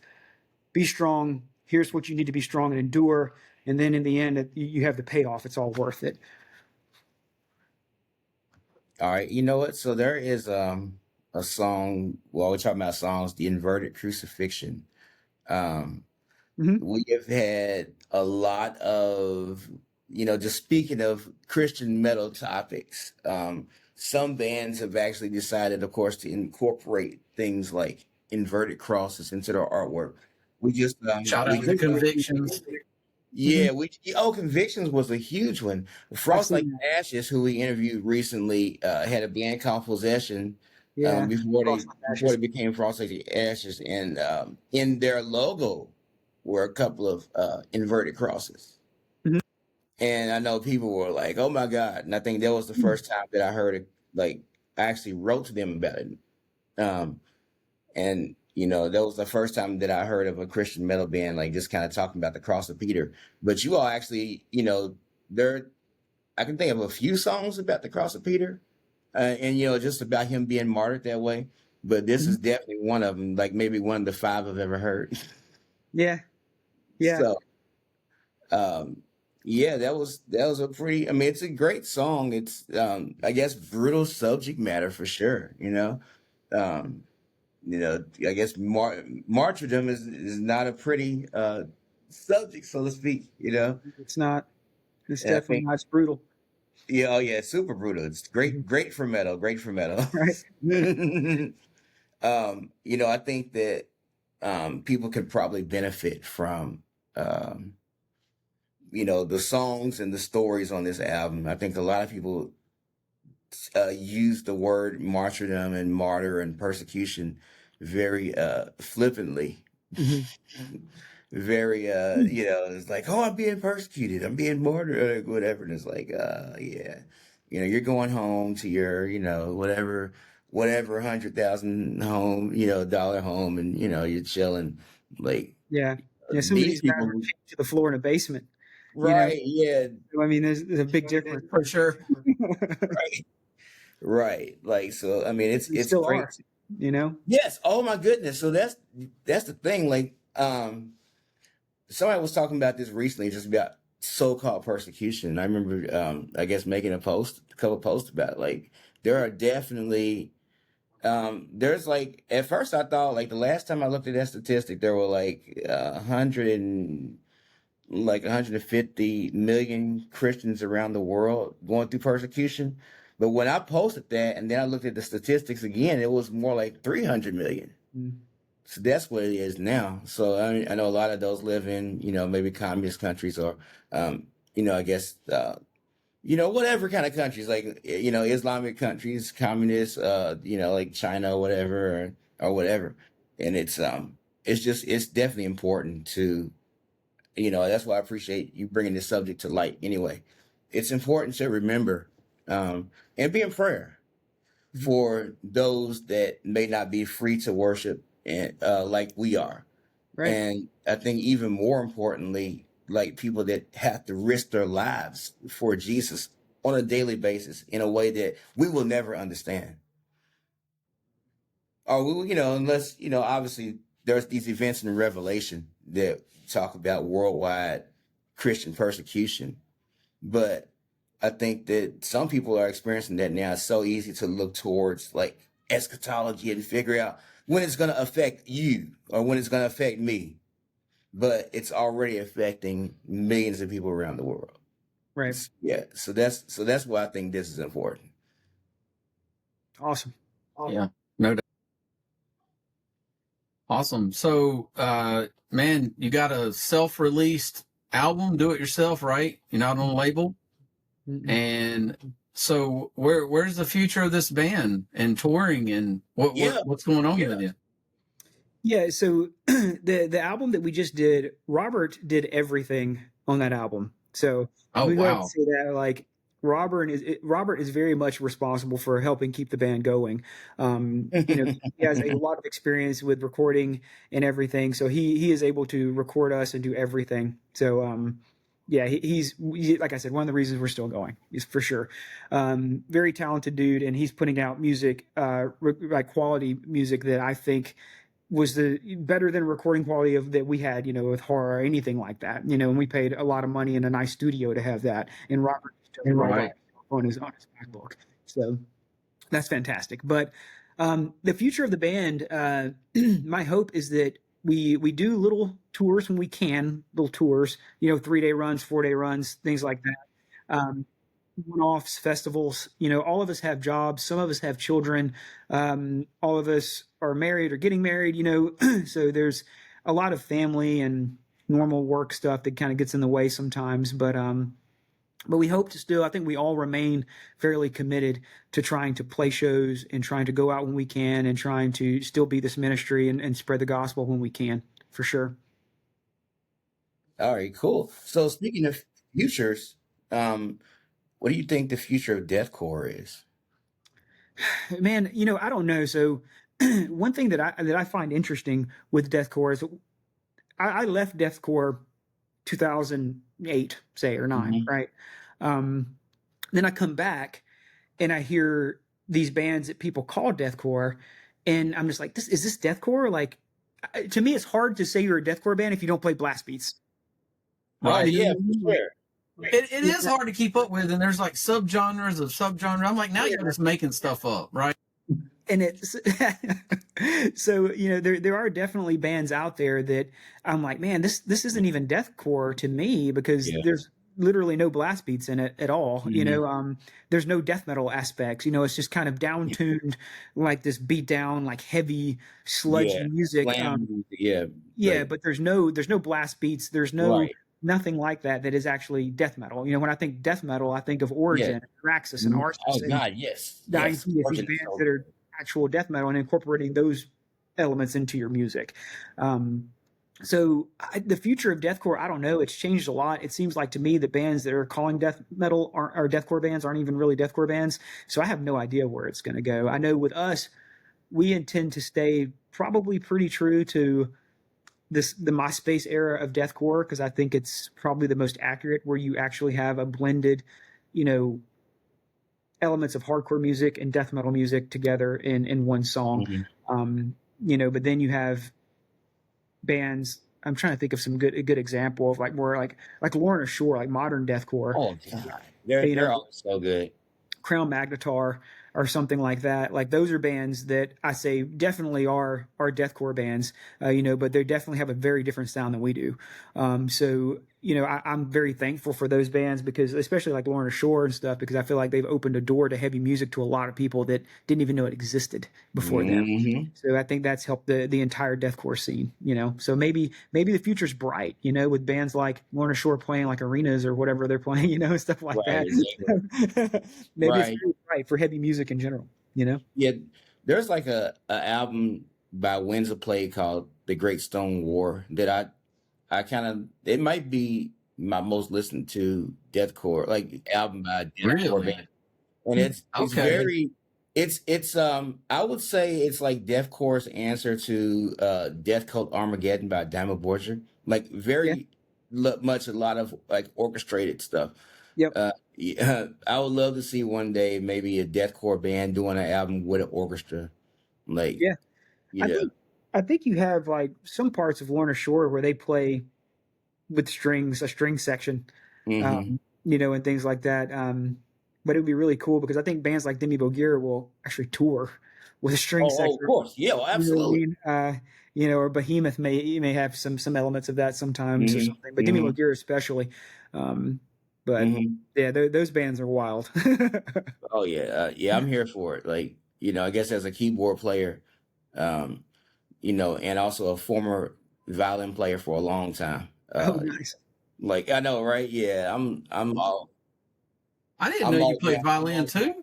be strong. Here's what you need to be strong and endure. And then in the end, you have the payoff. It's all worth it. All right. You know what? So there is a song, while we're talking about songs, The Inverted Crucifixion. We have had a lot of, just speaking of Christian metal topics, some bands have actually decided, of course, to incorporate things like inverted crosses into their artwork. We just Shout out to Convictions. Convictions was a huge one. Frost Like Ashes, who we interviewed recently, had a band called Possession. Before they became Frost Like Ashes, and in their logo were a couple of inverted crosses. And I know people were like, "Oh my God!" And I think that was the first time that I heard it. Like, I actually wrote to them about it, and that was the first time that I heard of a Christian metal band like just kind of talking about the cross of Peter. But you all actually, I can think of a few songs about the cross of Peter, and just about him being martyred that way. But this is definitely one of them, like maybe one of the 5 I've ever heard. Yeah. So, that was a pretty. I mean, it's a great song. It's I guess brutal subject matter for sure. I guess martyrdom is not a pretty subject, so to speak. It's not. It's definitely not. It's brutal. Yeah, it's super brutal. It's great for metal. Great for metal. Right. I think that people could probably benefit from the songs and the stories on this album. I think a lot of people use the word martyrdom and martyr and persecution very flippantly. Very it's like, oh, I'm being persecuted, I'm being martyred, or whatever. And it's like, you're going home to your whatever $100,000 dollar home, and you're chilling, like, some of these guys are chained to the floor in a basement, right? I mean, there's a big difference for sure. right. Like, so I mean, it's still great. Yes. Oh my goodness. So that's the thing. Like, somebody was talking about this recently, just about so-called persecution. I remember, I guess, making a couple posts about it. Like, there are definitely, there's like, at first I thought, like, the last time I looked at that statistic, there were like 100 and like 150 million Christians around the world going through persecution. But when I posted that and then I looked at the statistics again, it was more like 300 million. Mm. So that's what it is now. So I know a lot of those live in, maybe communist countries or, I guess, whatever kind of countries, like, Islamic countries, communist, like China or whatever, or whatever. And it's definitely important to, that's why I appreciate you bringing this subject to light anyway. It's important to remember, and be in prayer for those that may not be free to worship and like we are. Right. And I think even more importantly, like people that have to risk their lives for Jesus on a daily basis in a way that we will never understand. Or we, unless, obviously there's these events in Revelation that talk about worldwide Christian persecution. But I think that some people are experiencing that now. It's so easy to look towards like eschatology and figure out when it's going to affect you or when it's going to affect me. But it's already affecting millions of people around the world. Right. Yeah. So that's why I think this is important. Awesome. Yeah. No doubt. Awesome. So, man, you got a self-released album, do it yourself, right? You're not on a label. Mm-mm. And so where's the future of this band and touring and what's going on with you? Yeah, so the album that we just did, Robert did everything on that album. So we go ahead and say that like Robert is very much responsible for helping keep the band going. He has a lot of experience with recording and everything, so he is able to record us and do everything. So yeah, he's like I said, one of the reasons we're still going is for sure. Very talented dude, and he's putting out music, like quality music that I think was the better than recording quality of that we had, with horror or anything like that. And we paid a lot of money in a nice studio to have that. And Robert just Right. on his MacBook. So that's fantastic. But the future of the band, my hope is that we do little tours when we can, little tours, 3-day runs, 4-day runs, things like that. One-offs, festivals. All of us have jobs. Some of us have children. All of us are married or getting married. So there's a lot of family and normal work stuff that kind of gets in the way sometimes. But we hope to still. I think we all remain fairly committed to trying to play shows and trying to go out when we can and trying to still be this ministry and spread the gospel when we can, for sure. All right, cool. So speaking of futures, what do you think the future of deathcore is? Man, I don't know. So one thing that I find interesting with deathcore is I left deathcore 2008, say, or 9, right? Then I come back and I hear these bands that people call deathcore, and I'm just like, is this deathcore? Like, to me, it's hard to say you're a deathcore band if you don't play blast beats. Right? Yeah, for sure. It is hard to keep up with, and there's like subgenres of subgenre. I'm like, now you're just making stuff up, right? And it's so there are definitely bands out there that I'm like, man, this isn't even deathcore to me because there's literally no blast beats in it at all. There's no death metal aspects. It's just kind of down tuned, like this beat down, like heavy sludge music. But there's no blast beats. There's nothing like that is actually death metal. When I think death metal, I think of Origin, Praxis, and Arsis. Oh God, yes. These bands that are actual death metal and incorporating those elements into your music. So the future of deathcore, I don't know. It's changed a lot. It seems like to me that bands that are calling death metal or deathcore bands aren't even really deathcore bands. So I have no idea where it's going to go. I know with us, we intend to stay probably pretty true to the MySpace era of deathcore because I think it's probably the most accurate, where you actually have a blended, elements of hardcore music and death metal music together in one song. But then you have bands. I'm trying to think of a good example of like more like Lorna Shore, like modern deathcore. Oh God, they're all so good. Crown Magnetar or something like that. Like those are bands that I say definitely are deathcore bands, but they definitely have a very different sound than we do. So I'm very thankful for those bands, because especially like Lorna Shore and stuff, because I feel like they've opened a door to heavy music to a lot of people that didn't even know it existed before them. Hmm. So I think that's helped the entire deathcore scene. So maybe the future's bright. With bands like Lorna Shore playing like arenas or whatever they're playing. Stuff like Right, that. exactly. Maybe it's Right. very bright for heavy music in general. Yeah, there's like a album by Winds of Play called The Great Stone War that I kind of, it might be my most listened to deathcore like album by a deathcore Really? band, and it's Okay. very it's I would say it's like deathcore's answer to Death Cult Armageddon by Dimmu Borgir, like Yeah. very much a lot of like orchestrated stuff. Yep. Yeah, I would love to see one day maybe a deathcore band doing an album with an orchestra, like Yeah. you I know. think I think you have like some parts of Lorna Shore where they play with strings, a string section, Hmm. and things like that. But it would be really cool, because I think bands like Demi Borgir will actually tour with a string Oh, of section. course, yeah, well, You know what I absolutely. mean? Or Behemoth may have some elements of that sometimes or Hmm. something, but Demi Hmm. Borgir especially. Um, but Hmm. yeah, those bands are wild. Oh yeah, yeah, I'm here for it. Like, I guess as a keyboard player, um, and also a former violin player for a long time. Oh, nice. Like I know, right? Yeah, I didn't know I'm you all played violin too.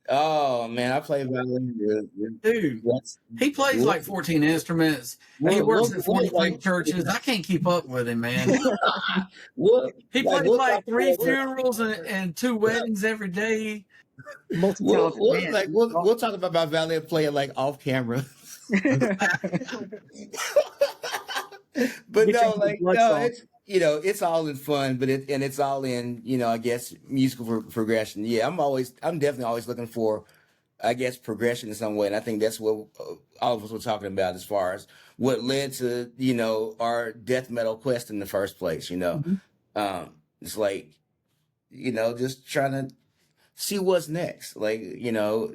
Oh man, I play violin. Dude, What's he plays what like 14 instruments. He what works what at what 43 like churches. I can't keep up with him, man. He plays what type like three of funerals and two weddings every day. Multi-talented what man. like we'll talk about my violin player like off camera. But Get you no, a like blood no, song. it's all in fun, but it's all in I guess musical progression. Yeah, I'm definitely always looking for I guess progression in some way, and I think that's what all of us were talking about as far as what led to our death metal quest in the first place. Mhm. It's like just trying to see what's next. Like yeah,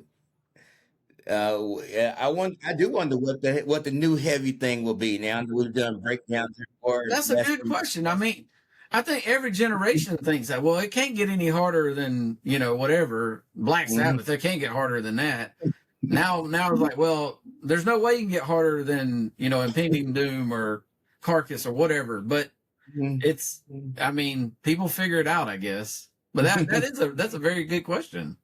I do wonder what the new heavy thing will be now that we've done breakdowns or That's a less. good question. I mean, I think every generation thinks that, well, it can't get any harder than, whatever, Black Mhm. Sabbath. It can't get harder than that. Now it's like, well, there's no way you can get harder than, Impending Doom or Carcass or whatever. But Mhm. it's, I mean, people figure it out, I guess. But that's a very good question.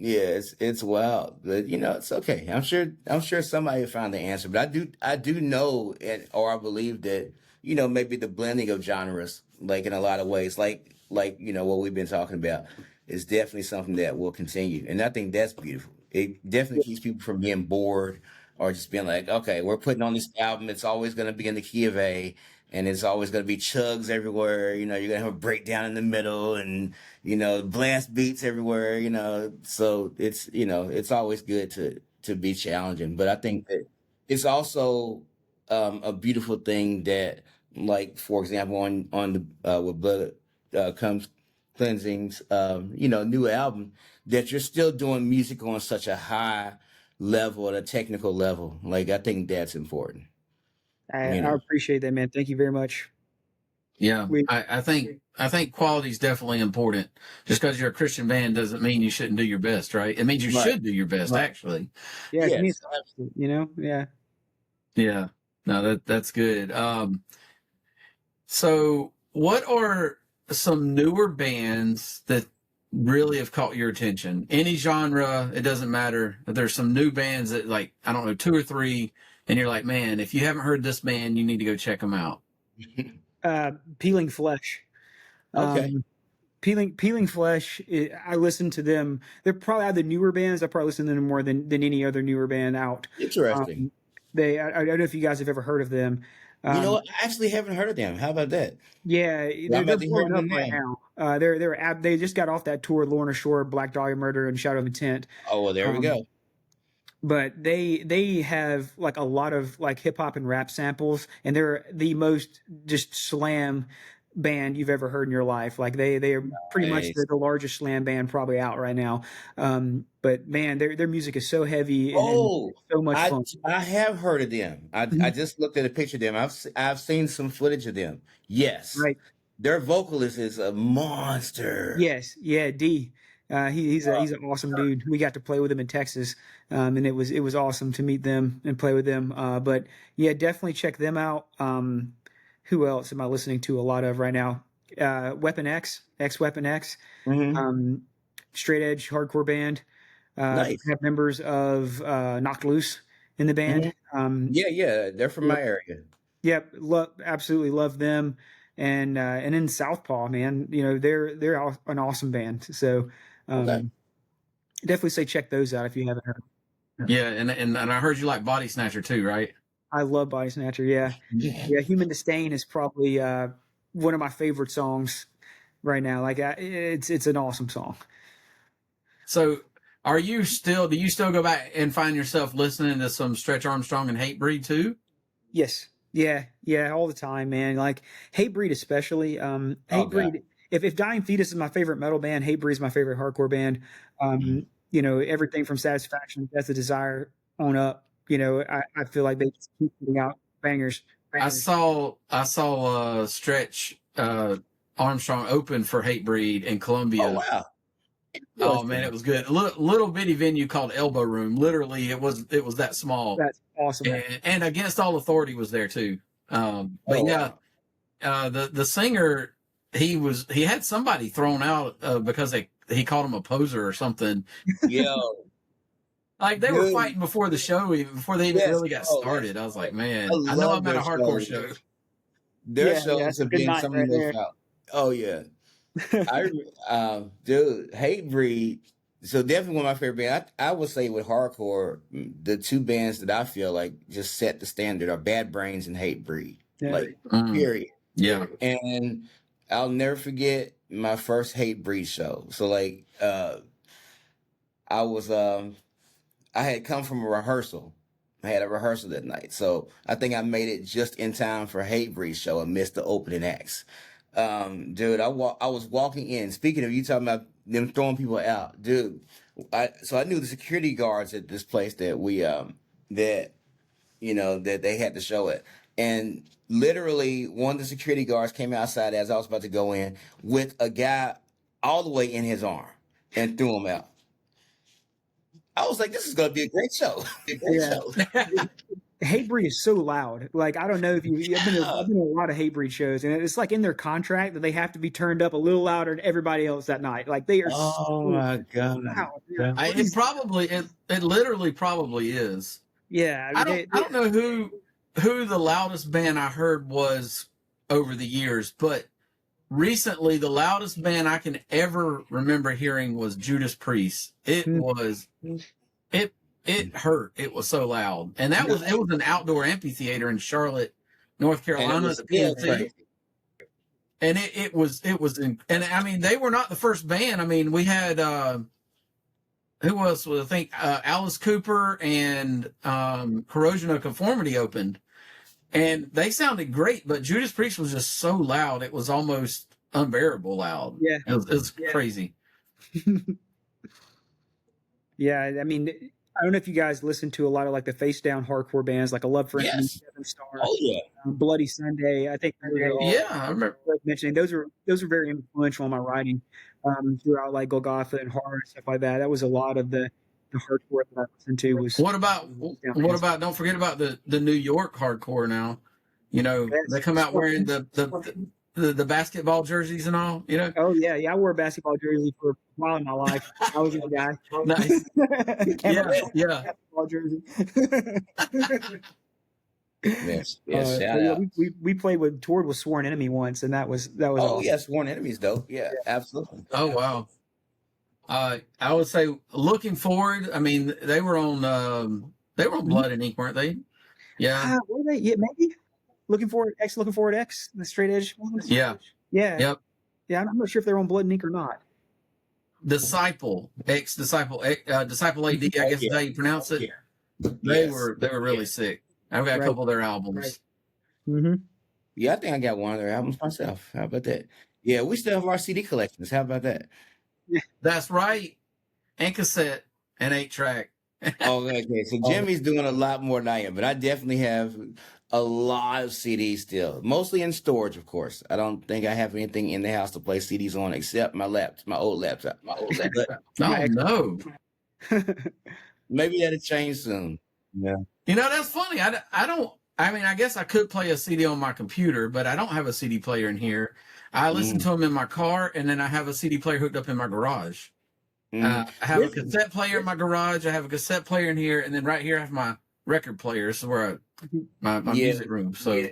Yeah, it's wild, but it's okay. I'm sure somebody will find the answer, but I do know or I believe that maybe the blending of genres, like in a lot of ways, like what we've been talking about, is definitely something that will continue, and I think that's beautiful. It definitely keeps people from being bored or just being like, okay, we're putting on this album. It's always going to be in the key of A, and it's always going to be chugs everywhere. You're going to have a breakdown in the middle, and blast beats everywhere, so it's always good to be challenging. But I think that it's also a beautiful thing that, like, for example, on the with Blood Comes Cleansing's new album, that you're still doing music on such a high level, at a technical level. Like, I think that's important, you I know. appreciate that, man. Thank you very much. Yeah, We, I think quality is definitely important. Just because you're a Christian band doesn't mean you shouldn't do your best, right? It means you Right, should do your best, right. actually. yeah, to me, Yes. it's opposite, yeah. Yeah. No, that's good. So what are some newer bands that really have caught your attention? Any genre, it doesn't matter. There's some new bands that, like, I don't know, two or three, and you're like, man, if you haven't heard this band, you need to go check them out. Peeling Flesh. Okay. Um, Peeling Flesh. I listen to them. They're probably out of the newer bands. I probably listen to them more than any other newer band out. Interesting. Um, I don't know if you guys have ever heard of them. You know Um, what? I actually haven't heard of them. How about that? yeah, I'm they're about to hear blowing them up right now. now. They just got off that tour, Lorna Shore, Black Dahlia Murder, and Shadow of Intent. Oh, well, there we Um, go. but they have like a lot of like hip hop and rap samples, and they're the most just slam band you've ever heard in your life. Like they are pretty much Nice. the largest slam band probably out right now. But man, their music is so heavy and Oh, so much I fun. I have heard of them. I Mhm. just looked at a picture of them. I've seen some footage of them. Yes. Right. their vocalist is a monster. Yes, yeah, D. He's an awesome dude. We got to play with him in Texas, and it was awesome to meet them and play with them. But yeah, definitely check them out. Who else am I listening to a lot of right now? Weapon X Weapon X, Hmm. um, straight edge hardcore band. Nice. Have members of Knocked Loose in the band. Hmm. Yeah, they're from my Yep, area. yep, absolutely love them. And then Southpaw, man, they're an awesome band. So Okay. um, definitely say check those out if you haven't heard. Yeah, and I heard you like Body Snatcher too, right? I love Body Snatcher. Yeah, yeah. Human Disdain is probably one of my favorite songs right now. Like it's an awesome song. So, do you still go back and find yourself listening to some Stretch Armstrong and Hatebreed too? Yes. Yeah. Yeah. All the time, man. Like Hatebreed, especially. Oh God. Hatebreed. If Dying Fetus is my favorite metal band, Hatebreed is my favorite hardcore band. Everything from Satisfaction, Death of Desire on up. I feel like they just keep putting out bangers. I Bangers. saw Stretch Armstrong open for Hatebreed in Oh Columbia. wow. Oh man, it was good. A little bitty venue called Elbow Room. Literally, it was that small. That's awesome. And Against All Authority was there too. But Oh yeah, wow. the singer he had somebody thrown out because he called him a poser or something. Yo, Like they were dude. fighting before the show, even before they even Yes. really got Oh, started. I was like, man, I I know love I'm at a their hardcore shows. show. Their Yeah, shows that's a have good been night some right of the most there. out. Oh yeah. Dude, Hatebreed. So definitely one of my favorite bands. I would say with hardcore, the two bands that I feel like just set the standard are Bad Brains and Hatebreed. Yeah. Like Mm, period. yeah. And I'll never forget my first Hatebreed show. So like I was I had come from a rehearsal. I had a rehearsal that night. So I think I made it just in time for Hatebreed show and missed the opening acts. Dude, I was walking in. Speaking of you talking about them throwing people out, dude. So I knew the security guards at this place that that that they had the show at. And literally one of the security guards came outside as I was about to go in with a guy all the way in his arm and threw him out. I was like, this is gonna be a great show. A great Yeah. show. Hatebreed is so loud. Like I don't know if I've been Yeah. to a lot of Hatebreed shows, and it's like in their contract that they have to be turned up a little louder than everybody else that night. Like they are so Oh my God. loud. They're It crazy. probably it literally probably is. Yeah, I I mean, don't know who the loudest band I heard was over the years, but recently the loudest band I can ever remember hearing was Judas Priest. It Hmm. was it hurt. It was so loud, and it was an outdoor amphitheater in Charlotte, North And it Carolina, was the still PNC. crazy. And it was and I mean they were not the first band. I mean we had who else was I think Alice Cooper and Corrosion of Conformity opened, and they sounded great, but Judas Priest was just so loud it was almost unbearable loud. Yeah. It was crazy. Yeah, I mean, I don't know if you guys listen to a lot of like the face down hardcore bands, like A Love for Enemy, Yes. Seven Star, Oh yeah. Bloody Sunday. I think those are all Yeah, I remember. worth mentioning. Those are very influential in my writing throughout like Golgotha and Horror and stuff like that. That was a lot of the hardcore that I listened to was. What about don't forget about the New York hardcore now. You know, they come out wearing the basketball jerseys and all, you know. Oh yeah, I wore a basketball jersey for a while in my life. I was a guy. Nice. Yeah. Basketball jersey. Yes. Yes. Shout Yeah, out. we toured with Sworn Enemy once, and that was Oh awesome. yes, Sworn Enemies though. Yeah, absolutely. Oh wow. I would say looking forward. I mean, they were on Blood and Ink, weren't they? Yeah. Were they? Yeah, maybe. Looking forward X, the straight edge ones. Yeah. Yeah. Yep. Yeah, I'm not sure if they're on Blood and Ink or not. Disciple AD, I guess is how you pronounce it. Yeah. They Yes. were really sick. I've got a Right. couple of their albums. Mm-hmm. Yeah, I think I got one of their albums myself. How about that? Yeah, we still have our CD collections. How about that? That's right. And cassette and 8-track. Oh, okay. So Jimmy's doing a lot more than I am, but I definitely have a lot of CDs still, mostly in storage, of course. I don't think I have anything in the house to play CDs on except my old laptop. But Oh no. maybe that'll change soon. Yeah. That's funny. I don't, I mean, I guess I could play a CD on my computer, but I don't have a CD player in here. I listen Mm, to them in my car, and then I have a CD player hooked up in my garage. hmm I have a This, cassette player in my garage. I have a cassette player in here, and then right here I have my record player. So where my yeah, music room. So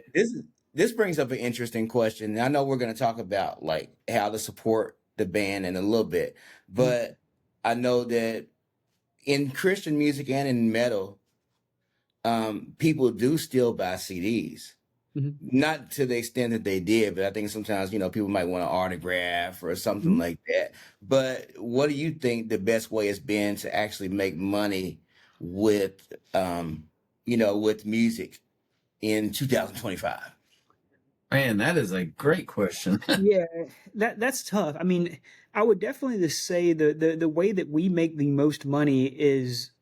this brings up an interesting question. I know we're going to talk about like how to support the band in a little bit, but I know that in Christian music and in metal, people do still buy CDs. Mhm. Not to the extent that they did, but I think sometimes, people might want an autograph or something Mhm. like that. But what do you think the best way has been to actually make money with, with music in 2025? man, that is a great question. Yeah, that's tough. I mean, I would definitely just say the way that we make the most money is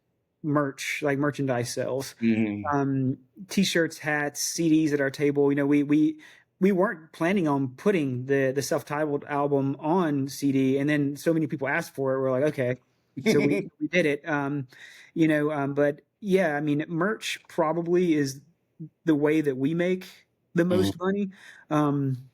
merch, like merchandise sales. Hmm Um, T-shirts, hats, CDs at our table. We weren't planning on putting the self-titled album on CD, and then so many people asked for it. We're like, okay, so we did it. But yeah, I mean, merch probably is the way that we make the most money. Um,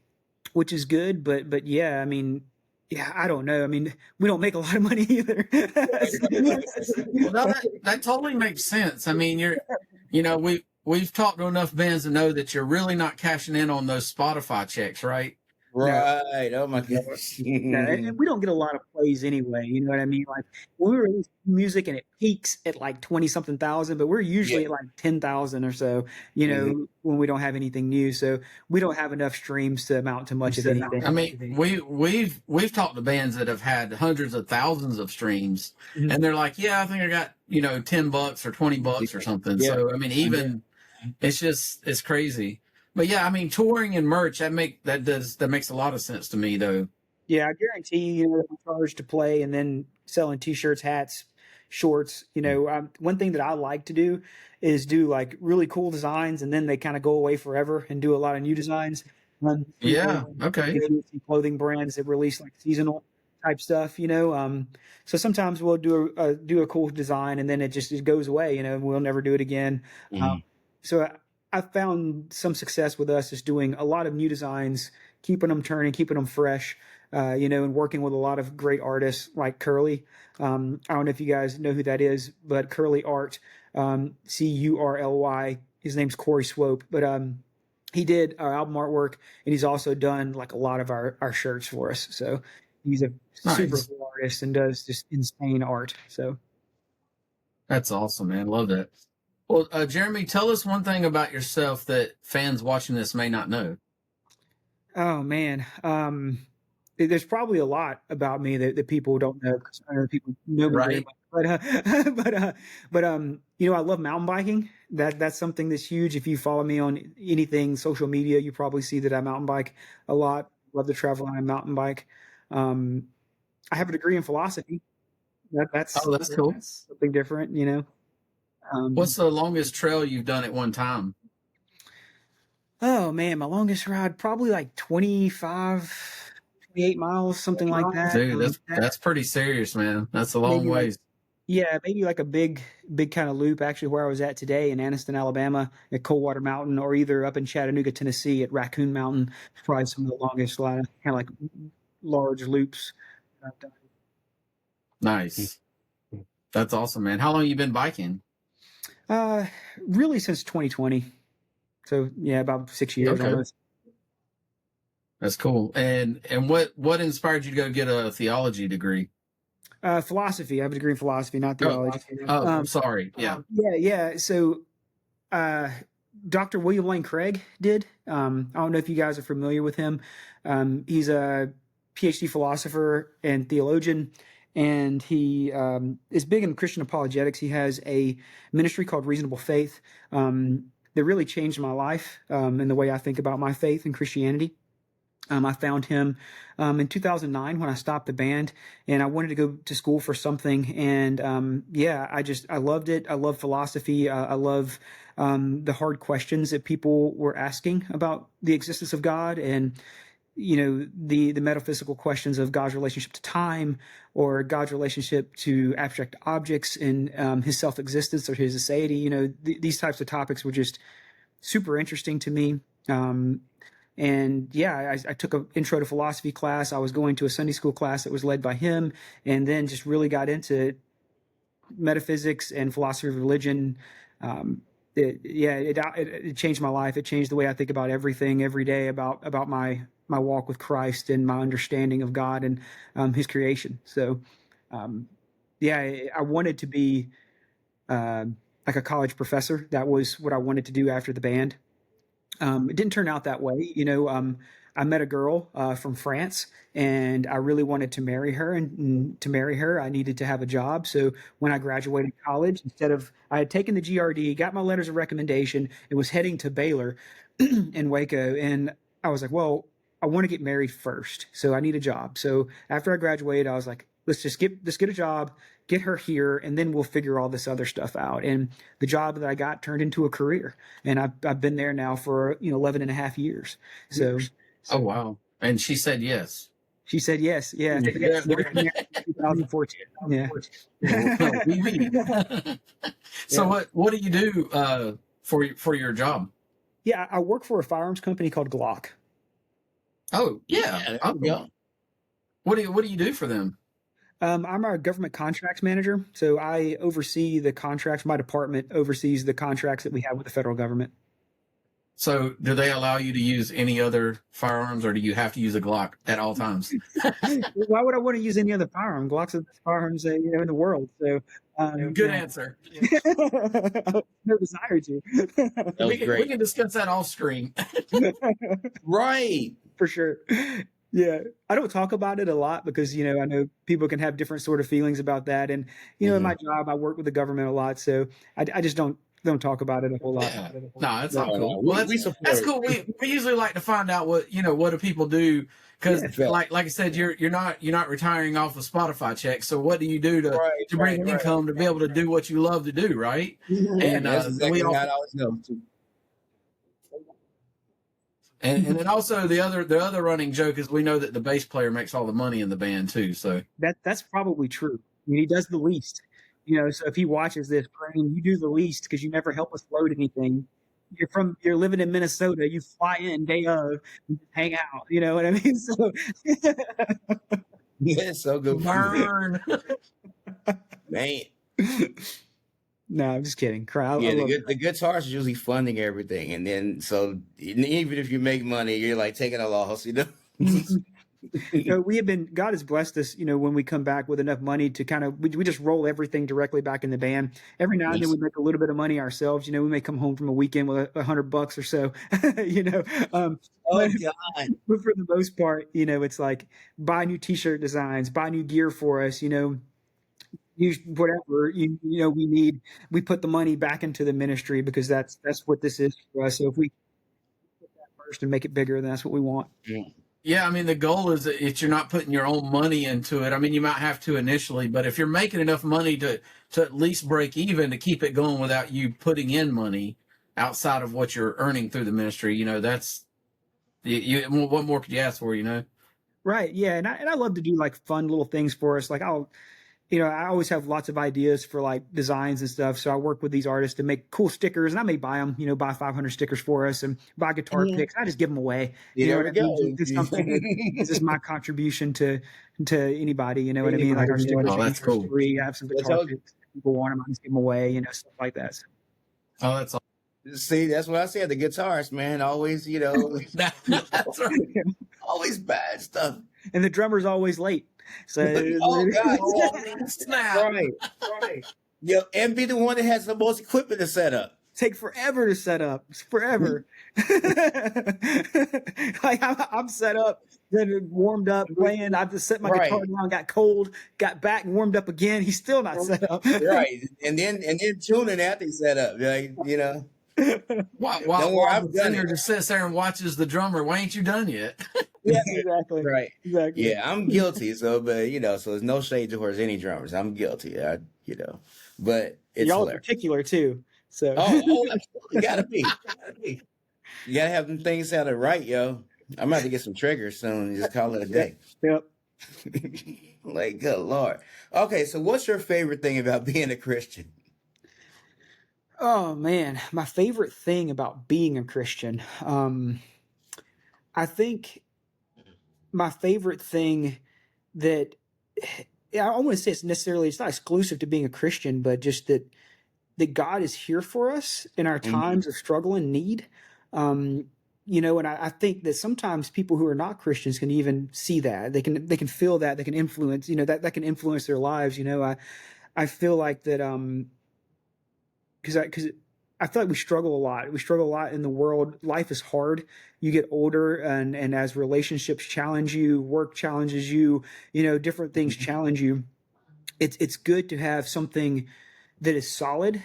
which is good. But yeah, I mean, yeah, I don't know. I mean, we don't make a lot of money either. Well, no, that totally makes sense. I mean, we've talked to enough bands to know that you're really not cashing in on those Spotify checks, right? No, Right. Oh my gosh. no, and we don't get a lot of plays anyway. You know what I mean? Like when we release music and it peaks at like 20 something thousand, but we're Yeah. usually at like 10,000 or so. hmm When we don't have anything new, so we don't have enough streams to amount to much of anything. I mean, we've talked to bands that have had hundreds of thousands of streams, Mhm. and they're like, "Yeah, I think I got $10 or $20 or something." Yeah. So I mean, even it's crazy. But yeah, I mean, touring and merch that makes a lot of sense to me, though. Yeah, I guarantee that we charge to play, and then selling T-shirts, hats, shorts. One thing that I like to do is do like really cool designs, and then they kind of go away forever, and do a lot of new designs. Yeah. Okay. Some clothing brands that release like seasonal type stuff. So sometimes we'll do a cool design, and then it goes away. We'll never do it again. Um, hmm so I found some success with us is doing a lot of new designs, keeping them turning, keeping them fresh. And working with a lot of great artists like Curly. I don't know if you guys know who that is, but Curly Art, Curly. His name's Corey Swope, but he did our album artwork, and he's also done like a lot of our shirts for us. So he's a super Nice. cool artist and does just insane art. So. That's awesome, man. Love that. Well, Jeremy, tell us one thing about yourself that fans watching this may not know. Oh man. There's probably a lot about me that people don't know because I know people know me very Right. much. But I love mountain biking. That's something that's huge. If you follow me on anything social media, you probably see that I mountain bike a lot. Love to travel on a mountain bike. Um, I have a degree in philosophy. Oh, that's cool. That's something different. What's Um, the longest trail you've done at one time? oh man, my longest ride probably like 25, 28 miles, something like that. Dude, that's pretty serious, man. That's a long Maybe like ways. Yeah, maybe like a big kind of loop. Actually, where I was at today in Anniston, Alabama, at Coldwater Mountain, or either up in Chattanooga, Tennessee, at Raccoon Mountain. Probably some of the longest, kind of like large loops I've done. Nice. That's awesome, man. How long you been biking? Uh, really since 2020. So yeah, about 6 years Okay. almost. That's cool. And what inspired you to go get a theology degree? Philosophy. I have a degree in philosophy, not Oh, theology. oh, Um, sorry. Yeah. yeah. So, uh, Dr. William Lane Craig did. I don't know if you guys are familiar with him. He's a PhD philosopher and theologian, and he is big in Christian apologetics. He has a ministry called Reasonable Faith that really changed my life and the way I think about my faith and Christianity. I found him in 2009 when I stopped the band, and I wanted to go to school for something. And yeah, I loved it. I love philosophy. I love the hard questions that people were asking about the existence of God, and the metaphysical questions of God's relationship to time, or God's relationship to abstract objects, and his self-existence or his aseity. These types of topics were just super interesting to me. And yeah, I took an intro to philosophy class. I was going to a Sunday school class that was led by him, and then just really got into metaphysics and philosophy of religion. It changed my life. It changed the way I think about everything every day, about my walk with Christ and my understanding of God and his creation. So I wanted to be like a college professor. That was what I wanted to do after the band. It didn't turn out that way. I met a girl from France, and I really wanted to marry her. And to marry her, I needed to have a job. So when I graduated college, I had taken the GRD, got my letters of recommendation, and was heading to Baylor in Waco. And I was like, well, I want to get married first, so I need a job. So after I graduated, I was like, let's get a job, get her here, and then we'll figure all this other stuff out. And the job that I got turned into a career, and I've been there now for 11 and a half years. So Oh, wow. And she said yes. she said yes. Yeah. Yeah. 2014. Yeah. Well, we. So Yeah. what do you do for your job? Yeah. I work for a firearms company called Glock. Oh, Yeah, yeah. there Oh, you go. what do you do for them? I'm our government contracts manager. So I oversee the contracts. My department oversees the contracts that we have with the federal government. So do they allow you to use any other firearms, or do you have to use a Glock at all times? Why would I want to use any other firearm? Glock's the best firearms in the world. So Good answer. no desire to. That was We great. can discuss that off screen. Right. For sure. Yeah. I don't talk about it a lot because, I know people can have different sort of feelings about that. And, in my job, I work with the government a lot. So I just don't talk about it a whole lot. Yeah. No, that's Yeah. all No, cool. no, Well, we support that's it. cool. We usually like to find out what do people do, because Yeah. like I said, you're not retiring off a Spotify check. So what do you do to Right, bring right. income to be able to do what you love to do, right? And That's we exactly how also it always goes. and then also the other running joke is we know that the bass player makes all the money in the band too. So That's probably true. I mean, he does the least. So if he watches this, Crane, you do the least because you never help us load anything. You're living in Minnesota. You fly in day of, and just hang out. You know what I mean? So Yeah, it's so good for you, burn. man. no, I'm just kidding. I Yeah, love the guitars is usually funding everything, and then so even if you make money, you're like taking a loss, God has blessed us, when we come back with enough money to kind of, we just roll everything directly back in the band. Every now and then Nice. we make a little bit of money ourselves. We may come home from a weekend with $100 or so, Oh but, God. but for the most part, it's like buy new t-shirt designs, buy new gear for us, use whatever, we need. We put the money back into the ministry because that's what this is for us. So if we put that first and make it bigger, then that's what we want. Yeah, I mean, the goal is that if you're not putting your own money into it. I mean, you might have to initially, but if you're making enough money to at least break even to keep it going without you putting in money outside of what you're earning through the ministry, that's what more could you ask for? Right. Yeah. And I love to do like fun little things for us. Like I always have lots of ideas for like designs and stuff. So I work with these artists to make cool stickers, and I may buy them, buy 500 stickers for us and buy guitar picks. I just give them away. Yeah, You know there what we I mean? go. It's something that this is my contribution to anybody. You know what I mean? Like our stickers Oh, that's are cool. free. I have some That's guitar how- picks. People want them, I just give them away. Stuff like that. So, Oh, that's all. See, that's what I said. The guitarist, man, always, That's right. always bad stuff. and the drummer's always late. So Oh God. Oh, snap. Right. Yeah, and be the one that has the most equipment to set up. take forever to set up. It's forever. Like I'm set up, then warmed up, playing. I just set my guitar down, got cold, got back, and warmed up again. He's still not set up. Right. And then tuning after he set up. Like, While Don't worry, the I've done singer it. just sits there and watches the drummer. Why ain't you done yet? Yeah, exactly. Right. Exactly. Yeah, I'm guilty. So, but so it's no shade towards any drummers. I'm guilty. But it's Y'all are hilarious. particular too. So Oh, absolutely. Gotta be. Gotta be. You gotta have them things sounded right, yo. I'm about to get some triggers soon and just call it a yep. day. Yep. Like, good Lord. Okay, so what's your favorite thing about being a Christian? Oh man, my favorite thing about being a Christian. I think my favorite thing that yeah, I want to say it's not exclusive to being a Christian, but just that God is here for us in our Hmm. times of struggle and need. Um, and I think that sometimes people who are not Christians can even see that. They can feel that, they can influence, that can influence their lives. I feel like that because I feel like we struggle a lot. We struggle a lot in the world. Life is hard. You get older, and as relationships challenge you, work challenges you, different things challenge you. It's good to have something that is solid,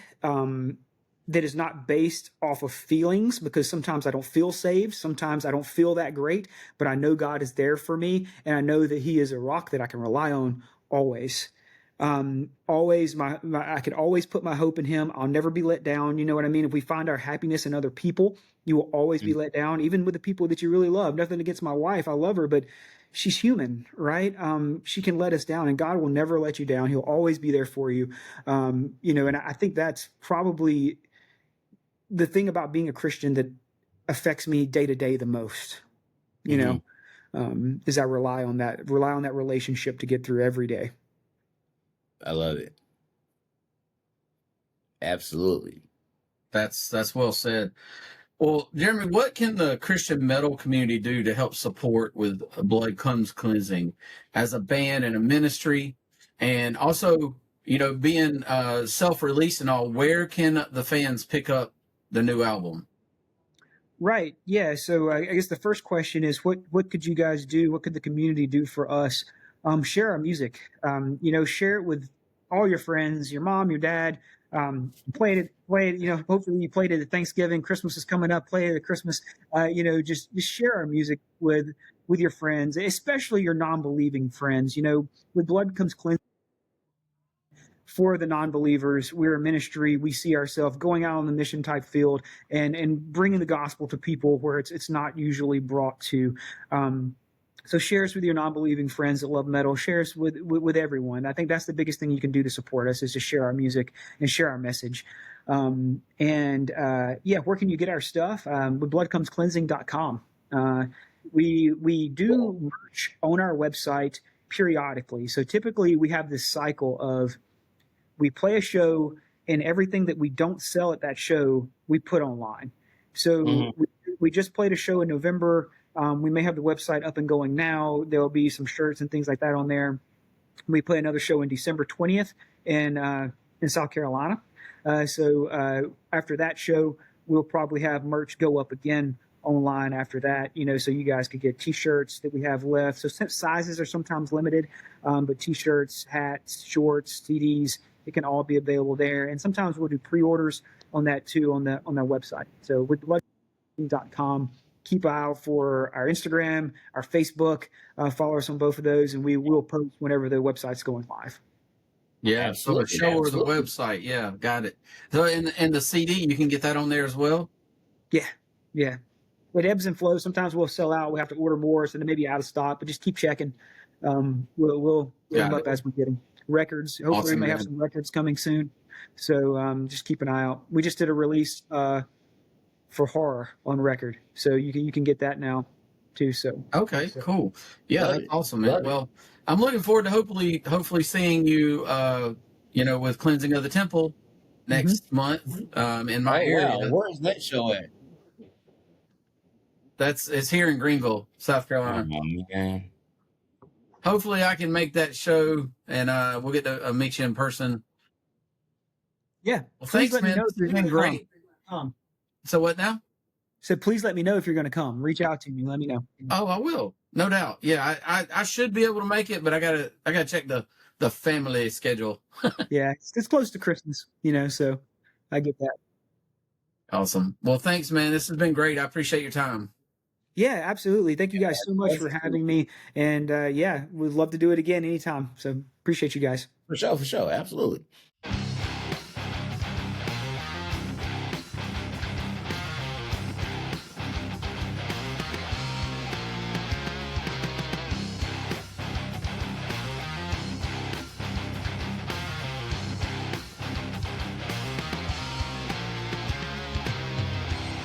that is not based off of feelings, because sometimes I don't feel saved. Sometimes I don't feel that great, but I know God is there for me, and I know that He is a rock that I can rely on always. Always, I can always put my hope in Him. I'll never be let down. You know what I mean? If we find our happiness in other people, you will always be let down, even with the people that you really love. Nothing against my wife. I love her, but she's human, right? She can let us down, and God will never let you down. He'll always be there for you. And I think that's probably the thing about being a Christian that affects me day to day the most. You Hmm. know, is I rely on that relationship to get through every day. I love it. Absolutely. That's well said. Well, Jeremy, what can the Christian metal community do to help support with Blood Comes Cleansing as a band and a ministry? And also, being self-released and all, where can the fans pick up the new album? Right. Yeah. So I guess the first question is, what could you guys do? What could the community do for us? Share our music. Share it with all your friends, your mom, your dad. Play it. Hopefully you played it at Thanksgiving. Christmas is coming up. Play it at Christmas. Just share our music with your friends, especially your non-believing friends. With Blood Comes Cleansing, for the non-believers, we're a ministry. We see ourselves going out on the mission type field and bringing the gospel to people where it's not usually brought to. So shares with your non-believing friends that love metal. Shares with everyone. I think that's the biggest thing you can do to support us, is to share our music and share our message. Where can you get our stuff? With bloodcomescleansing.com. We do merch on our website periodically. So typically we have this cycle of, we play a show, and everything that we don't sell at that show we put online. So Hmm. we just played a show in November. We may have the website up and going now. There'll be some shirts and things like that on there. We play another show in December 20th in South Carolina. After that show, we'll probably have merch go up again online after that, so you guys could get t-shirts that we have left. So sizes are sometimes limited, but t-shirts, hats, shorts, CDs, it can all be available there. And sometimes we'll do pre-orders on that too, on their website. So with blood.com, keep an eye out for our Instagram, our Facebook, follow us on both of those, and we will post whenever the website's going live. Yeah, so the Absolutely. show or the Absolutely. website. Yeah, got it. So and the CD, you can get that on there as well. Yeah, yeah. It ebbs and flows. Sometimes we'll sell out. We have to order more, so they may be out of stock. But just keep checking. We'll load them Got up it. as we get them. Records. Hopefully, we Awesome, may have man. some records coming soon. So just keep an eye out. We just did a release for horror on record, so you can get that now too. So Okay, cool. Yeah, Love that's it. awesome, man. Love it. Well, I'm looking forward to hopefully seeing you with Cleansing of the Temple hmm next month in my Oh wow, area. where is that show at? It's here in Greenville, South Oh Carolina. man. Hopefully I can make that show and we'll get to meet you in person. yeah. Well, Please thanks, let me man. know if This you're has been going to come. great. So what now? So please let me know if you're going to come. Reach out to me. Let me know. Oh, I will. No doubt. Yeah, I should be able to make it, but I gotta check the family schedule. Yeah, it's close to Christmas, so I get that. Awesome. Well, thanks, man. This has been great. I appreciate your time. Yeah, absolutely. Thank you guys so much for Pleasure. having me. And yeah, we'd love to do it again anytime. So appreciate you guys. For sure, absolutely.